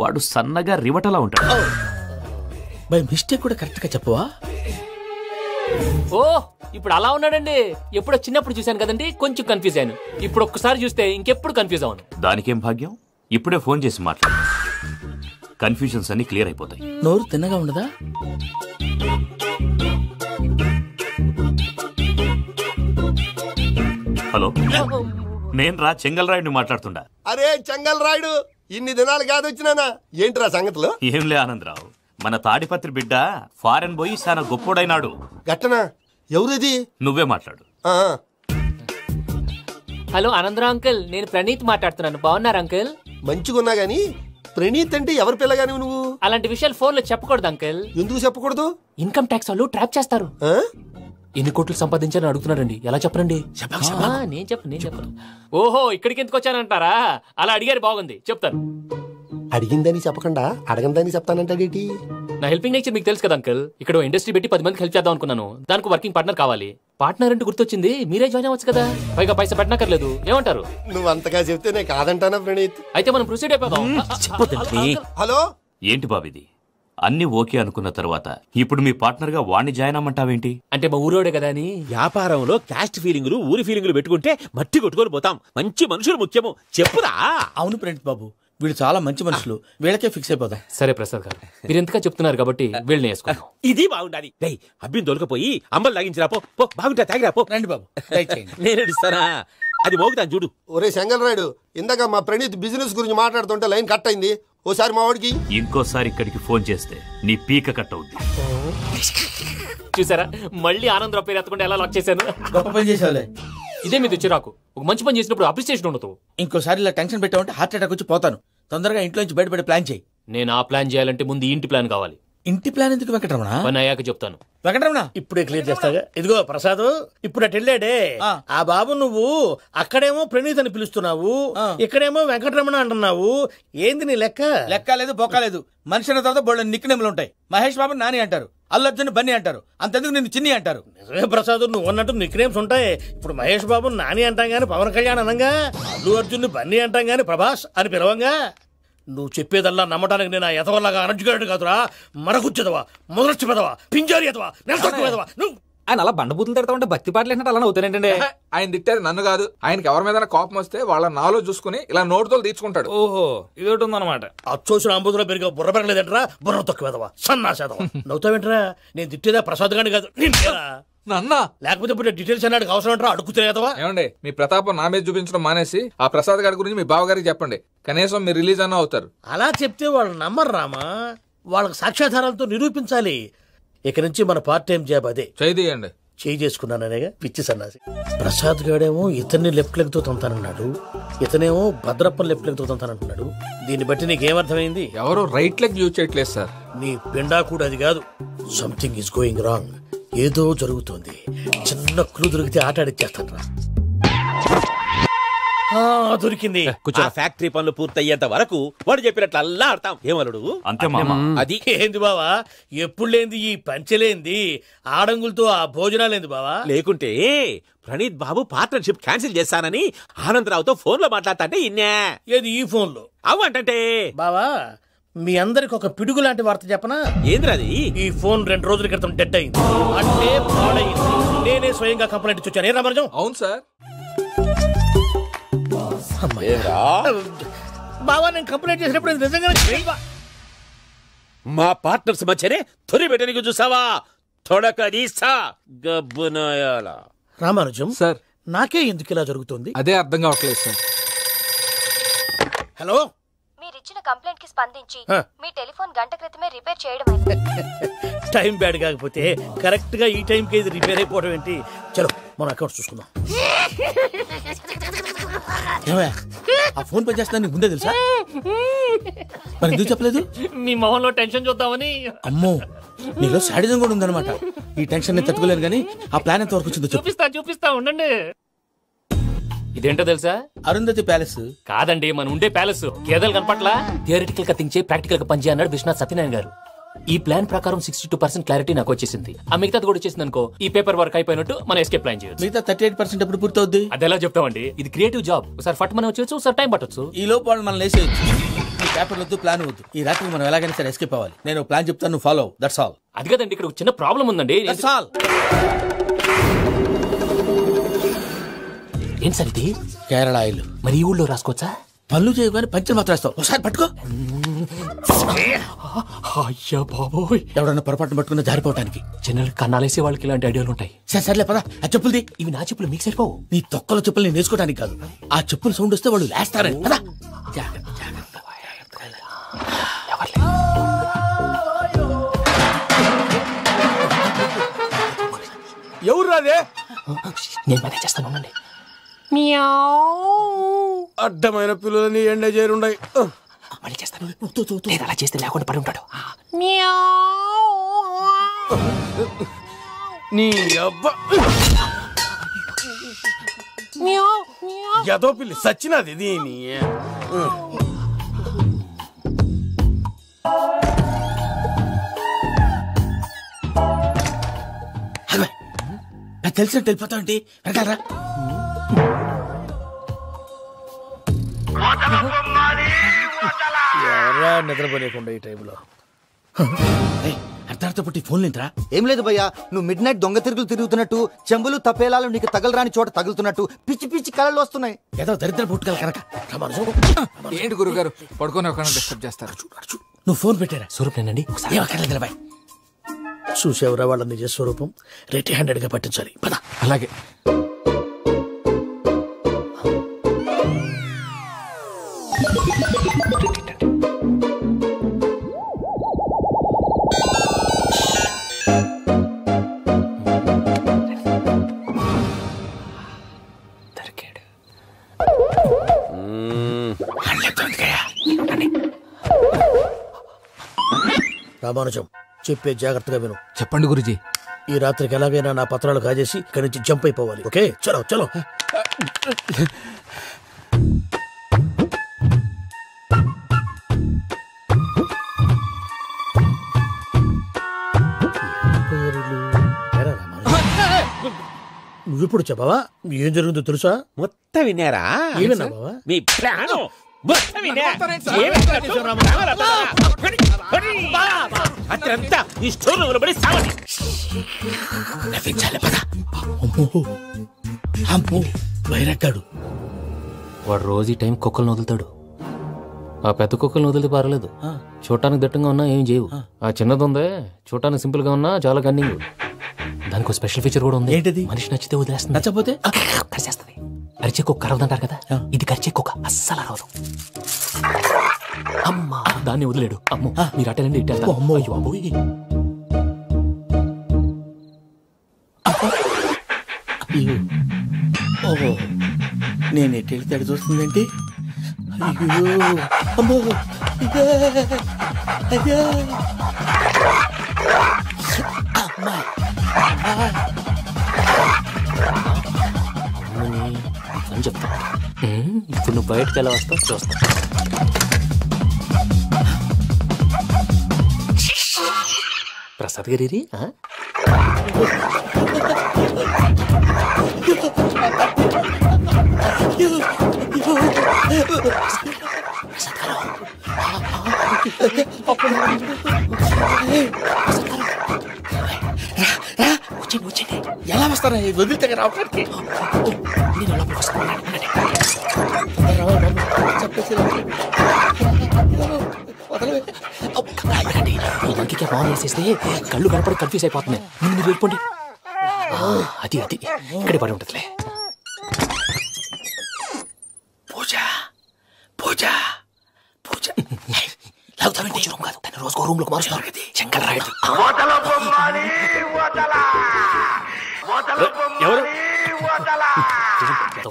వాడు సన్నగా రివటలా ఉంటాడు. బై మిస్టేక్ కూడా కరెక్ట్ గా చెప్పవా? ఓ ఇప్పుడు అలా ఉన్నాడండి. ఎప్పుడో చిన్నప్పుడు చూశాను కదండి, కొంచెం కన్ఫ్యూజ్ అయ్యాను. ఇప్పుడు ఒక్కసారి చూస్తే ఇంకెప్పుడు కన్ఫ్యూజ్ అవ్వను. దానికేం భాగ్యం, ఇప్పుడే ఫోన్ చేసి మాట్లాడు. కన్ఫ్యూజన్స్ అన్ని క్లియర్ అయిపోతాయి. నోరు తిన్నగా ఉండదా? హలో, నేను రా చెంగల్ రాయుడిని మాట్లాడుతుండా. అరే చెంగల్ రాయుడు, ఇన్ని దినాలు కాదు వచ్చినానా? ఏంట్రా సంగతులు? ఏంలే ఆనందరావు, మన తాడిపత్రి బిడ్డ ఫారెన్ పోయి చాలా గొప్పోడైనాడు. గట్టనా? ఎవరిది? నువ్వే మాట్లాడు. హలో ఆనందరావు అంకుల్, నేను ప్రణీత్ మాట్లాడుతున్నాను. బాగున్నారు అంకుల్? మంచిగున్నా గాని ప్రణీత్ అంటే ఎవరి పిల్లగాని నువ్వు? అలాంటి విషయాలు ఫోన్ లో చెప్పకూడదు అంకుల్. ఎందుకు చెప్పకూడదు? ఇన్కమ్ ట్యాక్స్ వాళ్ళు ట్రాప్ చేస్తారు. ఎన్ని కోట్లు సంపాదించాలని అడుగుతున్నారండి, ఎలా చెప్పరండి? నేను చెప్పను. ఓహో, ఇక్కడికి ఎందుకు వచ్చానంటారా? అలా అడిగారు, బాగుంది, చెప్తాను. అడిగిందని చెప్పకుండా అడగందని చెప్తానంటాడేటి? నా హెల్పింగ్ నేచర్ మీకు తెలుసు కదా అంకుల్. ఇక్కడ ఇండస్ట్రీ పెట్టి 10 మందికి హెల్ప్ చేద్దాం అనుకున్నాను. దానికి వర్కింగ్ పార్ట్నర్ కావాలి. పార్ట్నర్ అంటే గుర్తొచ్చింది, మీరే జాయిన్ అవ్వచ్చు కదా, పైగా పైసా పెట్టనక్కర్లేదు. ఏమంటారు? నువ్వు అంతగా చెప్తేనే కాదంటానా ప్రణీత్? అయితే మనం ప్రొసీడ్ అయిపోదాం. హలో, ఏంటి బాబిది? అన్ని ఓకే అనుకున్న తర్వాత ఇప్పుడు మీ పార్ట్నర్ గా వాణ్ణి జాయిన్ అమ్మంటావేంటి? అంటే మా ఊరోడే కదా అని. వ్యాపారంలో క్యాస్ట్ ఫీలింగులు, ఊరి ఫీలింగులు పెట్టుకుంటే మట్టి కొట్టుకొని పోతాం. మంచి మనుషులు ముఖ్యము, చెప్పురా. అవును ప్రణీత్ బాబు, వీళ్ళు చాలా మంచి మనుషులు, వీళ్ళకే ఫిక్స్ అయిపోదాం. సరే ప్రసాద్ గారు, మీరు ఎంతగా చెప్తున్నారు కాబట్టి వీళ్ళని వేసుకున్నాం. ఇది బాగుండాలి. అబ్బిని దొలకపోయి అమ్మలు లాగించిరా పో. బాగుంటా, తాగిరా పో. రండి బాబు, నేను ఇస్తానా? అది మోగుతాను చూడు. ఒరే చెంగల్ రాయుడు, ఇందాక మా ప్రణీత్ బిజినెస్ గురించి మాట్లాడుతుంటే లైన్ కట్ అయింది. ఓసారి మా వాడికి ఇంకోసారి ఇక్కడికి ఫోన్ చేస్తే నీ పీక కట్ అవుద్ది. చూసారా, మళ్ళీ ఆనందరావు పేరు ఎత్తకుండా ఎలా లాక్ చేశాను. గొప్ప పని చేసావులే. ఇదే మీద చిరాకు. ఒక మంచి పని చేసినప్పుడు అప్రిసియేషన్ ఉండదు. ఇంకోసారి ఇలా టెన్షన్ పెట్టామంటే హార్ట్ అటాక్ వచ్చి పోతాను. తొందరగా ఇంట్లో నుంచి బయటపడే ప్లాన్ చేయి. నేను ఆ ప్లాన్ చేయాలంటే ముందు ఇంటి ప్లాన్ కావాలి. ఇంటి ప్లాన్ ఎందుకు వెంకటరమణ? పని అయ్యాక చెప్తాను. వెంకటరమణ ఇప్పుడే క్లియర్ చేస్తాగా. ఇదిగో ప్రసాద్, ఇప్పుడు అటు వెళ్ళాడే ఆ బాబు, నువ్వు అక్కడేమో ప్రణీత్ అని పిలుస్తున్నావు, ఇక్కడేమో వెంకటరమణ అంటున్నావు. ఏంది నీ లెక్క? లెక్క లేదు, బొక్క లేదు. మనిషి అన్న తర్వాత బోళ్ళ నిక్నెములు ఉంటాయి. మహేష్ బాబు నాని అంటారు, అల్లు అర్జున్ బన్నీ అంటారు, అంతెందుకు నిన్ను చిన్ని అంటారు. నిజమే ప్రసాద్, నువ్వు అన్నట్టు నిక్నేమ్స్ ఉంటాయి. ఇప్పుడు మహేష్ బాబు నాని అంటాం గాని పవన్ కళ్యాణ్ అనంగా, అల్లు అర్జున్ బన్నీ అంటాం గాని ప్రభాస్ అని పిలవంగా. నువ్వు చెప్పేదల్లా నమ్మటానికి నేను ఎతవల్లాగా అనర్జుకేటెడ్ కాదురా. మరగుచ్చదవా, మొదలచ్చి పెదవా, పింజారి ఎదవా, నెలసొక్కు పెదవా. ఆయన అలా బండబూతులు తిడతా ఉంటే భక్తి పాటలు ఏంటంటే అలా అవుతానేంటండి? ఆయన తిట్టేది నన్ను కాదు, ఆయనకి ఎవరి మీద కోపం వస్తే వాళ్ళ నాలో చూసుకుని ఇలా నోటుతో తీర్చుకుంటాడు. ఓహో, ఇదొకటి ఉందన్నమాట. అచ్చోసిన అంబుధులో పెరిగే బుర్ర పెరగలేదంటరా, బుర్ర తొక్కువేదవా, సన్నాసేదవా. నవ్వుతావేంట్రా? నేను తిట్టేదా ప్రసాద్ గాని కాదు, నిన్నేరా. నన్నా? లేకపోతే ఇప్పుడు డీటెయిల్స్ అన్నాడు అవసరం అంటారా? అడుగుతులేదవా? ఏమండి, మీ ప్రతాపం నా మీద చూపించడం మానేసి ఆ ప్రసాద్ గారి గురించి మీ బావగారికి చెప్పండి. కనీసం మీరు రిలీజ్ అన్న అవుతారు. అలా చెప్తే వాళ్ళు నమ్మరు రామా, వాళ్ళకి సాక్ష్యాధారాలతో నిరూపించాలి. ఇక నుంచి మన పార్ట్ టైం జాబ్ అదే. చేయండి. చేయి చేసుకున్నాననేగా పిచ్చి సన్నాసి. ప్రసాద్ గాడేమో ఇతన్ని లెఫ్ట్ లెగ్ తో తంతానన్నాడు, ఇతనేమో భద్రప్పని లెఫ్ట్ లెగ్ తో తంతానంటున్నాడు. దీన్ని బట్టి నీకేమర్థమైంది? ఎవరు రైట్ లెగ్ యూజ్ చేయట్లేదు సార్. నీ పిండా కూడా అది కాదు. Something is going wrong. ఏదో జరుగుతోంది. చిన్న క్లూ దొరికితే ఆట ఆడిచ్చేస్తాను రా. దొరికింది. ఫ్యాక్టరీ పనులు పూర్తయ్యేంత వరకు వాడు చెప్పినట్లు అల్లా ఆడతాం. ఏమలుడు? అంతే మామ. అది ఏంది బావా, ఎప్పుడు లేంది ఈ పంచలేంది, ఆడంగులతో ఆ భోజనాలేంది బావా? లేకుంటే ప్రణీత్ బాబు పార్ట్నర్షిప్ క్యాన్సిల్ చేస్తానని ఆనందరావుతో ఫోన్ లో మాట్లాడతాంటే ఇన్నే. ఏది ఈ ఫోన్ లో? అవ్వంటే బావా, మీ అందరికి ఒక పిడుగు లాంటి వార్త చెప్పనా? ఏంద్రది? ఈ ఫోన్ 2 రోజుల క్రితం డెడ్ అయింది, అంటే పాడైంది. నేనే స్వయంగా కంప్లైంట్ ఇచ్చాను. ఏ రామరాజం? అవును సార్. బావా, నేను కంప్లైంట్ చేసినప్పుడు నిజంగా మా పార్ట్నర్స్ మధ్యనే తొలి పెట్టడానికి చూసావా? తొడక తీస్తా గబ్బునాయాల. రామానుజం సార్, నాకే ఎందుకు ఇలా జరుగుతుంది? అదే అర్థం కావట్లేదు సార్. హలో, మీరిచ్చిన కంప్లైంట్ కి స్పందించి మీ టెలిఫోన్ గంట క్రితమే రిపేర్ చేయడం అయింది. టైం బ్యాడ్ కాకపోతే కరెక్ట్ గా ఈ టైం కి ఇది రిపేర్ అయిపోవడం ఏంటి? చలో మన అకౌంట్స్ చూసుకుందాం. ఆ ఫోన్ పని చేస్తున్నా నీకు ముందే తెలుసా? మరి ఎందుకు చెప్పలేదు? మీ మొహంలో టెన్షన్ చూద్దామని. అమ్మో, నీలో శాడిజం కూడా ఉందన్నమాట. ఈ టెన్షన్ నేను తట్టుకోలేను కానీ ఆ ప్లాన్ ఎంత వరకు వచ్చిందో చూపిస్తా ఉండండి. ఇదేంటో తెలుసా? అరుంధతి ప్యాలెస్ కాదండి, మన ఉండే ప్యాలెస్. గేదెలు కనపట్లా? థియరిటికల్ గా థింక్ చేయి, ప్రాక్టికల్ గా పనిచేయ అన్నాడు విశ్వనాథ్ సత్యనారాయణ గారు. ఈ ప్లాన్ ప్రకారం 62% క్లారిటీ నాకు వచ్చేసింది. ఆ మిగతాది కూడా వచ్చేసింది అనుకో, ఈ పేపర్ వర్క్ అయిపోయినట్టు మనం ఎస్కేప్ ప్లాన్ చేయొచ్చు. మిగతా 38% ఎప్పుడు పూర్తవుద్ది? అది ఎలా చెప్తామండి? ఇది క్రియేటివ్ జాబ్. ఒకసారి ఫట్ మనం వచ్చేయచ్చు, ఒకసారి టైం పట్టొచ్చు. ఈ లోపు వాళ్ళు మనం లేసేయచ్చు. ఈ పేపర్ వద్దు, ప్లాన్ వద్దు. ఈ రాత్రికి మనం ఎలాగైనా సరే ఎస్కేప్ అవ్వాలి. నేను ప్లాన్ చెప్తాను, నువ్వు ఫాలో. That's all. అది కదండి, ఇక్కడ చిన్న ప్రాబ్లం ఉందండి. That's all. ఏం సార్ ఇది? కేరళ ఆయిల్. మరి ఈ ఊళ్ళో రాసుకోవచ్చా? పనులు చేయగానే పంచలు మాత్రం వేస్తావు. ఒకసారి పట్టుకో. అయ్యా బాబోయ్, ఎవడన్నా పొరపాటున పట్టుకున్న జారిపోవటానికి. జనరల్ కన్నాలేసే వాళ్ళకి ఇలాంటి ఐడియాలు ఉంటాయి. సర్లే పదా, ఆ చెప్పులది. ఇవి నా చెప్పులు, మీకు సరిపోవు. నీ తొక్కల చెప్పులు నేను వేసుకోవడానికి కాదు, ఆ చెప్పులు సౌండ్ వస్తే వాళ్ళు లేస్తారని. పదా. ఎవరు రాదే? నేను మేనేజ్ చేస్తాను, ఉండండి. అడ్డమైన పిల్లలని ఎండ చేరుండయి. మళ్ళీ చేస్తాను. లేదు, అలా చేస్తే లేకుండా పడి ఉంటాడు. నీ అబ్బా ఎదో పిల్లి సచ్చినది దీని. తెలిసినట్టు వెళ్ళిపోతావు ఏంటి? వెనకాలరా. ఎవరా నిద్రపోలేకుండా ఈ టైంలో? అర్ధార్థ పుట్టి ఫోన్ లేంట్రా? ఏం లేదు భయ్యా, నువ్వు మిడ్ నైట్ దొంగ తిరుగులు తిరుగుతున్నట్టు, చెంబులు తపేలాలు నీకు తగలరాని చోట తగులుతున్నట్టు పిచ్చి పిచ్చి కళలు వస్తున్నాయి. ఏదో దరిద్ర పుట్టుకల కనుక. ఏంటి గురుగారు పడుకొని ఒక డిస్టర్బ్ చేస్తారు? నువ్వు ఫోన్ పెట్టారా? స్వరూప్ నేనండి. చూసేవరా వాళ్ళ నిజ స్వరూపం. రెడీ హ్యాండెడ్ గా పట్టించాలి. పద. అలాగే. రామానుజం, చెప్పే జాగ్రత్తగా విను. చెప్పండి గురుజీ. ఈ రాత్రికి ఎలాగైనా నా పత్రాలు కాజేసి ఇక్కడి నుంచి జంప్ అయిపోవాలి. ఓకే, చలో చలో. నువ్వెప్పుడు చెప్పావా? ఏం జరిగిందో తెలుసా? మొత్తం విన్నారా? ఏమన్నా బావా? మీ ప్లాన్ అత్రంతా ఈ స్టోర్ రూమ్ లో పడి సావండి. నవ్వించాలి పద. అమ్మో అమ్మో వైరక్కాడు. వాడు రోజు ఈ టైం కుక్కలను వదులుతాడు. ఆ పెద్ద కుక్కలను వదిలితే పర్లేదు, చూడటానికి దట్టంగా ఉన్నా ఏం చేయవు. ఆ చిన్నది ఉందే చూడటానికి సింపుల్ గా ఉన్నా చాలా కన్నింగ్. దానికి స్పెషల్ ఫీచర్ కూడా ఉంది. ఏంటది? మనిషి నచ్చితే వదిలేస్తుంది, నచ్చపోతే కరిచేస్తుంది. అరిచే కుక్క అరవదంటారు కదా, ఇది కరిచే కుక్క అస్సలు అరవదు. అమ్మా దాన్ని వదిలేడు. అమ్మో మీరు అటెండి ఇటు వెళ్తారు. అమ్మో అయ్యో అబ్బోయ్. ఓహో నేను ఎటు వెళ్తే అటు చూస్తుందేంటి? అయ్యో అమ్మో అయ్యో అమ్మా అని చెప్తా. ఇప్పుడు నువ్వు బయటకు ఎలా వస్తావు చూస్తా. ప్రసాద్ గారి ఎలా వస్తారా వదిలితే రావడానికి? ఈ ఫోన్ వేసేస్తే కళ్ళు కనపడి కన్ఫ్యూజ్ అయిపోతున్నాయి. మీరు వెళ్ళిపోండి. అది అది ఇక్కడే పడి ఉంటుందిలే. పూజ పూజ పూజ లాగుతానంటే రూమ్ కాదు, తను రోజుకో రూమ్ లోకి మారుస్తున్నారు కదా. శంకర్ రాయుడు ఎవరు?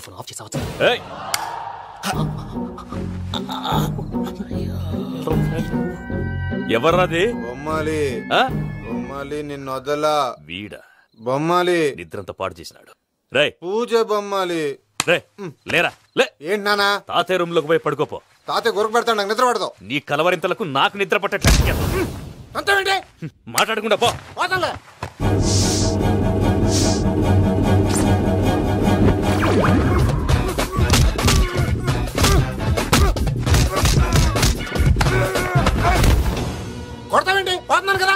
ఫోన్ ఆఫ్ చేసావచ్చు. ఎవర్రాది? బొమ్మాలి బొమ్మాలి నిన్ను వదలా. వీడా బొమ్మాలి నిద్రంతా పాడు చేసినాడు. రే పూజ బొమ్మాలి. రే లేరా లే. ఏంటి నానా? తాతయ్య రూమ్ లోకి పోయి పడుకోపో. తాతయ్య గొరకు పెడతాడు, నాకు నిద్ర పడతావు. నీ కలవరింతలకు నాకు నిద్ర పట్టట్లేదు. మాట్లాడకుండా పో. కొడతావేంటి? పోతున్నాను కదా.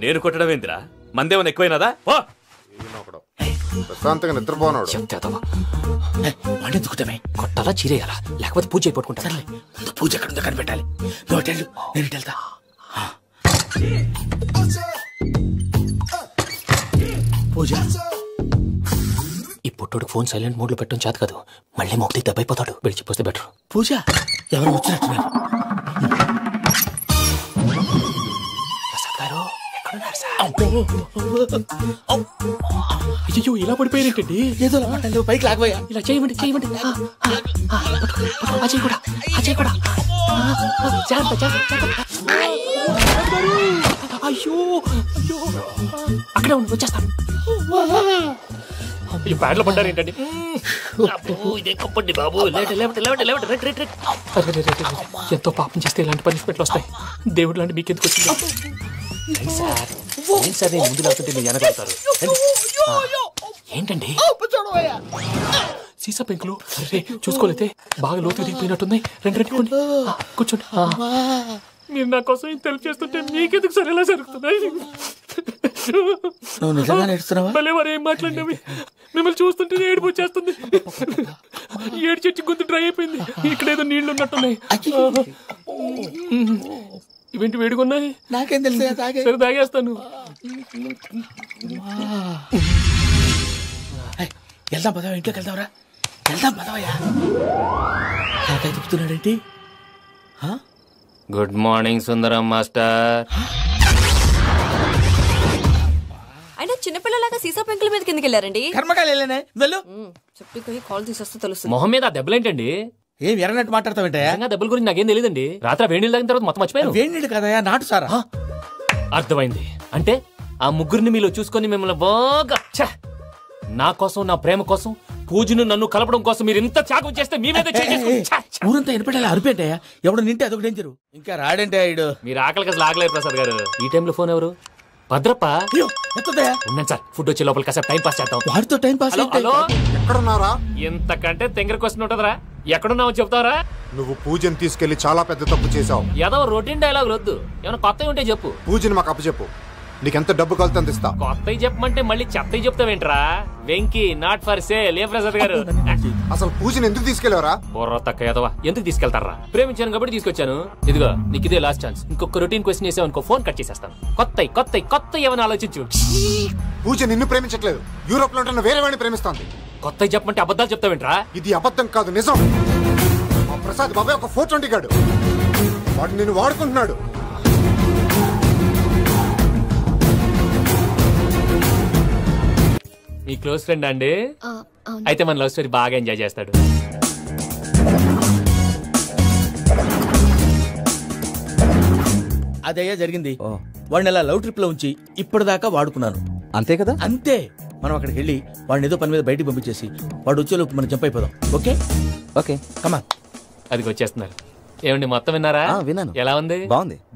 నేను కొట్టడం ఏందిరా? మందేమన్నా ఎక్కువైనదా? పో. ప్రశాంతంగా నిద్రపోనాడు. వాడెందుకుంటామే? కొట్టాలా చీరేయాలా లేకపోతే పూజ అయిపోట్టుకుంటా. సర్లే ముందు పూజ ఎక్కడ ఉందో కనిపెట్టాలి. నువ్వు వెళ్ళు, నేను ఇటు వెళ్తా. పూజ ఈ పుట్టోడు ఫోన్ సైలెంట్ మోడ్ లో పెట్టడం చేత కాదు. మళ్ళీ మొక్కి దెబ్బైపోతాడు. వెళ్ళి చెప్పొస్తే బెటర్. పూజ ఎవరు వచ్చినట్టున్నారు? ప్రసాద్ గారు ఎక్కడున్నారు సార్? అయ్యో ఇలా పడిపోయారేంటండి? ఏదో పైకి లాగబోయా. ఇలా చేయమండి చేయమండి. అజయ్ కూడా అజయ్ కూడా జాగ్రత్త జాగ్రత్త. అయ్యో అయ్యో అక్కడే ఉండి వచ్చేస్తాను. ఈ బ్యాడ్లో పడ్డారు ఏంటండి? ఎంతో పాపం చేస్తే ఇలాంటి పనిష్మెంట్లు వస్తాయి. దేవుడు లాంటి మీకెందుకు వచ్చింది సార్? ఏం సార్ నేను ముందు లేకుంటే మీరు వెనకాడతారు. ఏంటండి సీసా పెంకులు చూసుకోలేతే బాగా లోతు దిగిపోయినట్టున్నాయి. రెండు కూర్చోండి. మీరు నా కోసం ఇంత హెల్ప్ చేస్తుంటే మీకెందుకు సరే ఎలా జరుగుతున్నాయి? నువ్వు నిజంగా నేర్చుతున్నావా? భలే మరి ఏం మాట్లాడినవి. మిమ్మల్ని చూస్తుంటే ఏడుపు వచ్చేస్తుంది. ఏడు చెట్టు గొంతు డ్రై అయిపోయింది. ఇక్కడ ఏదో నీళ్లు ఉన్నట్టున్నాయి. ఇవేంటి వేడుకున్నాయి? నాకేం తెలుసు. సరే తాగేస్తాను. వెళ్దాం పదవా, ఇంట్లోకి వెళ్దాంరా. వెళ్దాం పదవయ్యా. నాకై చెప్తున్నాడేంటి? Good morning Sundaram master. అయినా చిన్నపిల్లలాగా సీసా పెంకుల మీద కిందకి వెళ్ళారండి. కర్మకాయలు వెళ్ళానే వెళ్ళు. చెప్పి కాల్ తీసేస్తే తెలుస్తుంది. మొహం మీద దెబ్బలేంటండి? ఏం ఎర్రనట్టు మాట్లాడతావేంటా? దెబ్బల గురించి నాకేం తెలియదండి. రాత్రి వేడి నీళ్ళు తాగిన తర్వాత మొత్తం మర్చిపోయాను. వేడి నీళ్ళు కదయా, నాటు సారా. అర్థమైంది. అంటే ఆ ముగ్గురిని మీలో చూసుకొని మిమ్మల్ని బాగా నా కోసం నా ప్రేమ కోసం పూజను నన్ను కలపడం కోసం మీరు ఇంత త్యాగం చేస్తే మీ మీద ఊరంతా వినపడేలా అరిపేంటయ్యా. ఎవడు నింటే అదొక డేంజరు. ఇంకా రాడంటే ఆయుడు. మీరు ఆకలికి అసలు ఆగలేరు ప్రసాద్ గారు. ఈ టైంలో ఫోన్ ఎవరు? భద్రప్ప ఎత్తదయ్యా ఉన్నాను సార్. ఫుడ్ వచ్చే లోపల కాసేపు టైం పాస్ చేద్దాం. వాడితో టైం పాస్ హలో హలో, ఎక్కడున్నారా? ఇంతకంటే తెంగర క్వశ్చన్ ఉంటుందిరా. ఎక్కడున్నావు చెప్తావరా? నువ్వు పూజని తీసుకెళ్లి చాలా పెద్ద తప్పు చేశావు. ఏదో రొటీన్ డైలాగ్ వద్దు, ఏమైనా కొత్తవి ఉంటే చెప్పు. పూజని మాకు అప్పచెప్పు. నీకెంత డబ్బు కలితే అంత ఇస్తా. కొత్తవి చెప్పమంటే మళ్ళీ చెత్తవి చెప్తావేంట్రా? Venky not for sale. ఏ ప్రసాద్ గారు అసలు పూజని ఎందుకు తీసుకెళ్లేవరా? బుర్ర తక్క ఏదవా, ఎందుకు తీసుకెళ్తారా? ప్రేమించాను కాబట్టి తీసుకొచ్చాను. ఇదిగో నీకు ఇదే లాస్ట్ ఛాన్స్. ఇంకొక రొటీన్ క్వశ్చన్ చేసావు అనుకో, ఫోన్ కట్ చేసేస్తాను. కొత్త ఏమైనా ఆలోచించు. పూజ నిన్ను ప్రేమించట్లేదు, యూరోప్ లో ఉంటున్న వేరే వాడిని ప్రేమిస్తాంది. కొత్తవి చెప్పమంటే అబద్ధాలు చెప్తావేంట్రా? ఇది అబద్ధం కాదు, నిజం. మా ప్రసాద్ బాబాయ్ ఒక 420 గాడు. వాడు నిన్ను వాడుకుంటున్నాడు. మీ క్లోజ్ ఫ్రెండ్ అండి? అయితే మన లవ్ స్టోరీ బాగా ఎంజాయ్ చేస్తాడు. అదయ్యా జరిగింది. వాడిని అలా లవ్ ట్రిప్ లో ఉంచి ఇప్పటిదాకా వాడుకున్నాను. అంతే కదా? అంతే. మనం అక్కడికి వెళ్ళి వాడిని ఏదో పని మీద బయటికి పంపించేసి వాడు వచ్చేలోపు మనం జంప్ అయిపోదాం. Okay okay come on. అది వచ్చేస్తున్నారు. ఏమండి మొత్తం విన్నారా? విన్నాను. ఎలా ఉంది?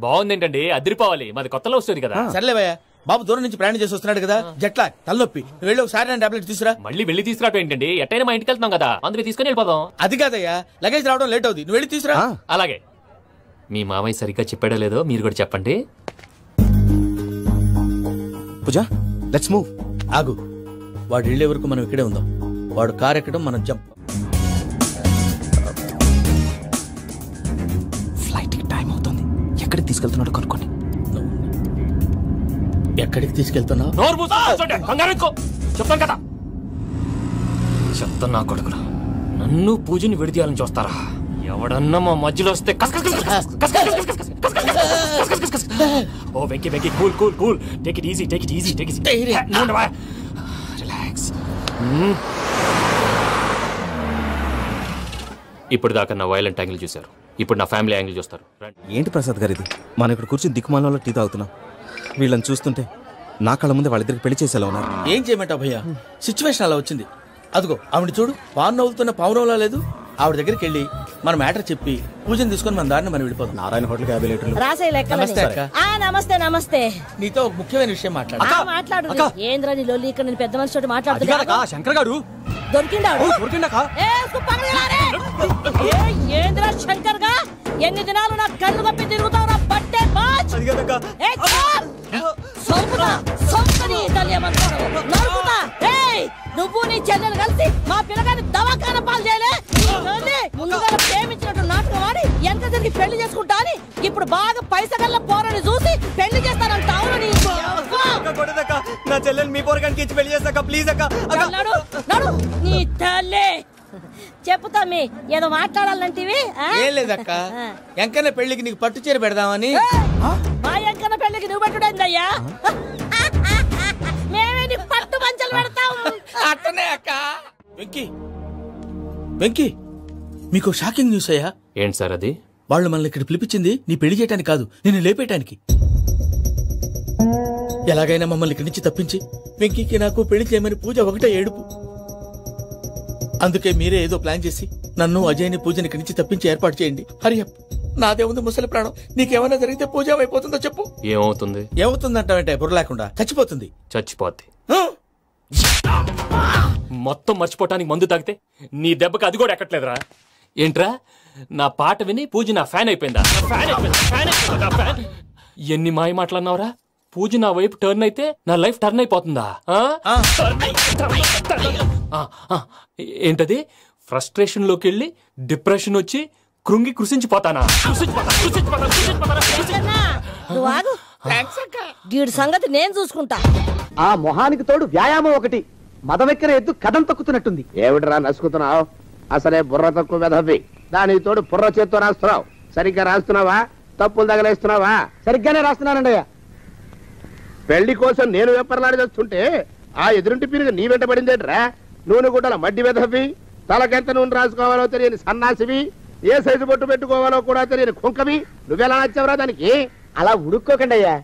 బాగుంది ఏంటండి, అదిరిపోవాలి. మాది కొత్త లవ్ స్టోరీ కదా. సర్లేవయ్యా, బాబు దూరం నుంచి ప్రయాణం చేసి వస్తున్నాడు కదా, జట్లా తలనొప్పి. నువ్వు వెళ్ళి ఒకసారి టాబ్లెట్ తీసుకురా. మళ్ళీ వెళ్ళి తీసుకురావటం ఏంటండి? ఎట్టైనా మా ఇంటికి వెళ్తాం కదా, అందుకే తీసుకుని వెళ్ళిపోదాం. అది కాదయ్యా, లగేజ్ రావడం లేట్ అవుతుంది. నువ్వు వెళ్ళి తీసుకురా. అలాగే. మీ మామయ్య సరిగ్గా చెప్పాడో లేదో మీరు కూడా చెప్పండి. పూజ లెట్స్ మూవ్. ఆగు, వాడు వెళ్ళే వరకు మనం ఇక్కడే ఉందాం. వాడు కార్ ఎక్కడం, మనం జంప్. ఫ్లైట్ కి టైం అవుతుంది. ఎక్కడికి తీసుకెళ్తున్నాడు కనుక్కోండి. ఎక్కడికి తీసుకెళ్తున్నావు? చెప్తాను కదా. చెప్తాను నా కొడుకులు, నన్ను పూజని విడిదీయాలని చూస్తారా? ఎవడన్నా మా మధ్యలో వస్తే oh Venky Venky, cool cool cool, take it easy, take it easy, take it easy, relax. ఇప్పుడు దాకా నా వైలెంట్ యాంగిల్ చూశారు, ఇప్పుడు నా ఫ్యామిలీ యాంగిల్ చూస్తారు. ఏంటి ప్రసాద్ గారు ఇది? మనం ఇక్కడ కూర్చొని దిక్కుమాలలో టీ తాగుతున్నాం. వీళ్ళని చూస్తుంటే నా కళ్ళ ముందే వాళ్ళిద్దరికి పెళ్లి చేసేలా ఉన్నారు. ఏం చేయమంటావు భయ్యా, సిచ్యువేషన్ అలా వచ్చింది. అదిగో ఆవిడ చూడు, పాను నవ్వుతున్న పావురంలా లేదు. ఆవిడ దగ్గరికి వెళ్ళి మన మ్యాటర్ చెప్పి పూజను తీసుకొని మన దారిని మనం వెళ్ళిపోతాం. నారాయణ హోటల్ 50 లీటర్లు. నమస్తే అక్క. నమస్తే నమస్తే. నీతో ఒక ముఖ్యమైన విషయం మాట్లాడు. మాట్లాడు. ఏంద్రా నీ లొల్లి? ఇక్కడ నేను పెద్ద మనిషితో మాట్లాడుతున్నా. శంకర్ గారు దొరికిందాడు. ఏంద్రా శంకర్ గా? ఎన్ని దినాలు నా కళ్ళు కప్పి తిరుగుతావు నా బట్టే బాచ్. నువ్వు నీ చెల్లెలు కలిసి మా పిల్లగాని దవాఖాన పాలు చేయలే. ముందుగా ప్రేమించినట్టు నాటకం ఆడి ఎంత తిరిగి పెళ్లి చేసుకుంటా అని ఇప్పుడు బాగా పైసగల్ల పోరని చూసి పెళ్లి చేస్తానంట. అవును నా చెల్లెలు మీ పోరగానికి ఇచ్చి పెళ్లి చేస్తాక ప్లీజ్ అక్క. నడు నీ తల్లి. చెప్పుతా మీ ఏదో మాట్లాడాలంటివి. ఏం లేదక్క, ఎంకన్న పెళ్లికి నీకు పట్టు చీర పెడదామని. మా ఎంకన్న పెళ్లికి నువ్వు పెట్టుడైందయ్యా? మేమే నీకు పట్టు పంచలు పెడతాం. అట్టనే అక్క. వెంకీ వెంకీ, మీకు షాకింగ్ న్యూస్ అయ్యా. ఏంటి సార్ అది? వాళ్ళు మనల్ని ఇక్కడ పిలిపించింది నీ పెళ్లి చేయడానికి కాదు, నిన్ను లేపేయటానికి. ఎలాగైనా మమ్మల్ని ఇక్కడి నుంచి తప్పించి వెంకీకి నాకు పెళ్లి చేయమని పూజ ఒకటే ఏడుపు. అందుకే మీరే ఏదో ప్లాన్ చేసి నన్ను అజయ్ని పూజని ఇక్కడి నుంచి తప్పించి ఏర్పాటు చేయండి. హరియప్, నాదే ఉంది ముసలి ప్రాణం. నీకేమైనా జరిగితే పూజ అయిపోతుందో చెప్పు. ఏమవుతుంది? ఏమవుతుందంటావంటే బుర్ర లేకుండా చచ్చిపోతుంది. చచ్చిపోద్ది. మొత్తం మర్చిపోవటానికి మందు తాగితే నీ దెబ్బకి అది కూడా ఎక్కట్లేదురా. ఏంట్రా, నా పాట విని పూజ నా ఫ్యాన్ అయిపోయిందా? ఎన్ని మాయ మాటలన్నావురా? పూజ నా వైపు టర్న్ అయితే నా లైఫ్ టర్న్ అయిపోతుందా? ఏంటది? ఫ్రస్ట్రేషన్ లోకి వెళ్ళి డిప్రెషన్ వచ్చి కృంగి కృషించిపోతానా? గీడి సంగతి నేను చూసుకుంటా. ఆ మొహానికి తోడు వ్యాయామం ఒకటి. మదవెక్కిన ఎద్దు కథం తొక్కుతున్నట్టుంది. ఏమిటిరా నసుకుతున్నావు? అసలే బుర్ర తక్కువ వెధవి. దానికి తోడు బుర్ర చేత్తో రాస్తున్నావు. సరిగ్గా రాస్తున్నావా? తప్పులు తగలేస్తున్నావా? సరిగ్గానే రాస్తున్నానండి. పెళ్లి కోసం నేను వెప్పర్లాడి వస్తుంటే ఆ ఎదురింటి పిరుగు నీ వెంట పడిందేట్రా? నూనె గుడ్డల మడ్డి వెధవి, తలకెంత నూనె రాసుకోవాలో తెలియని సన్నాసివి, ఏ సైజు బొట్టు పెట్టుకోవాలో కూడా తెలియని కుంకవి. నువ్వెలా నచ్చావురా దానికి? అలా ఉడుక్కోకండి అయ్యా.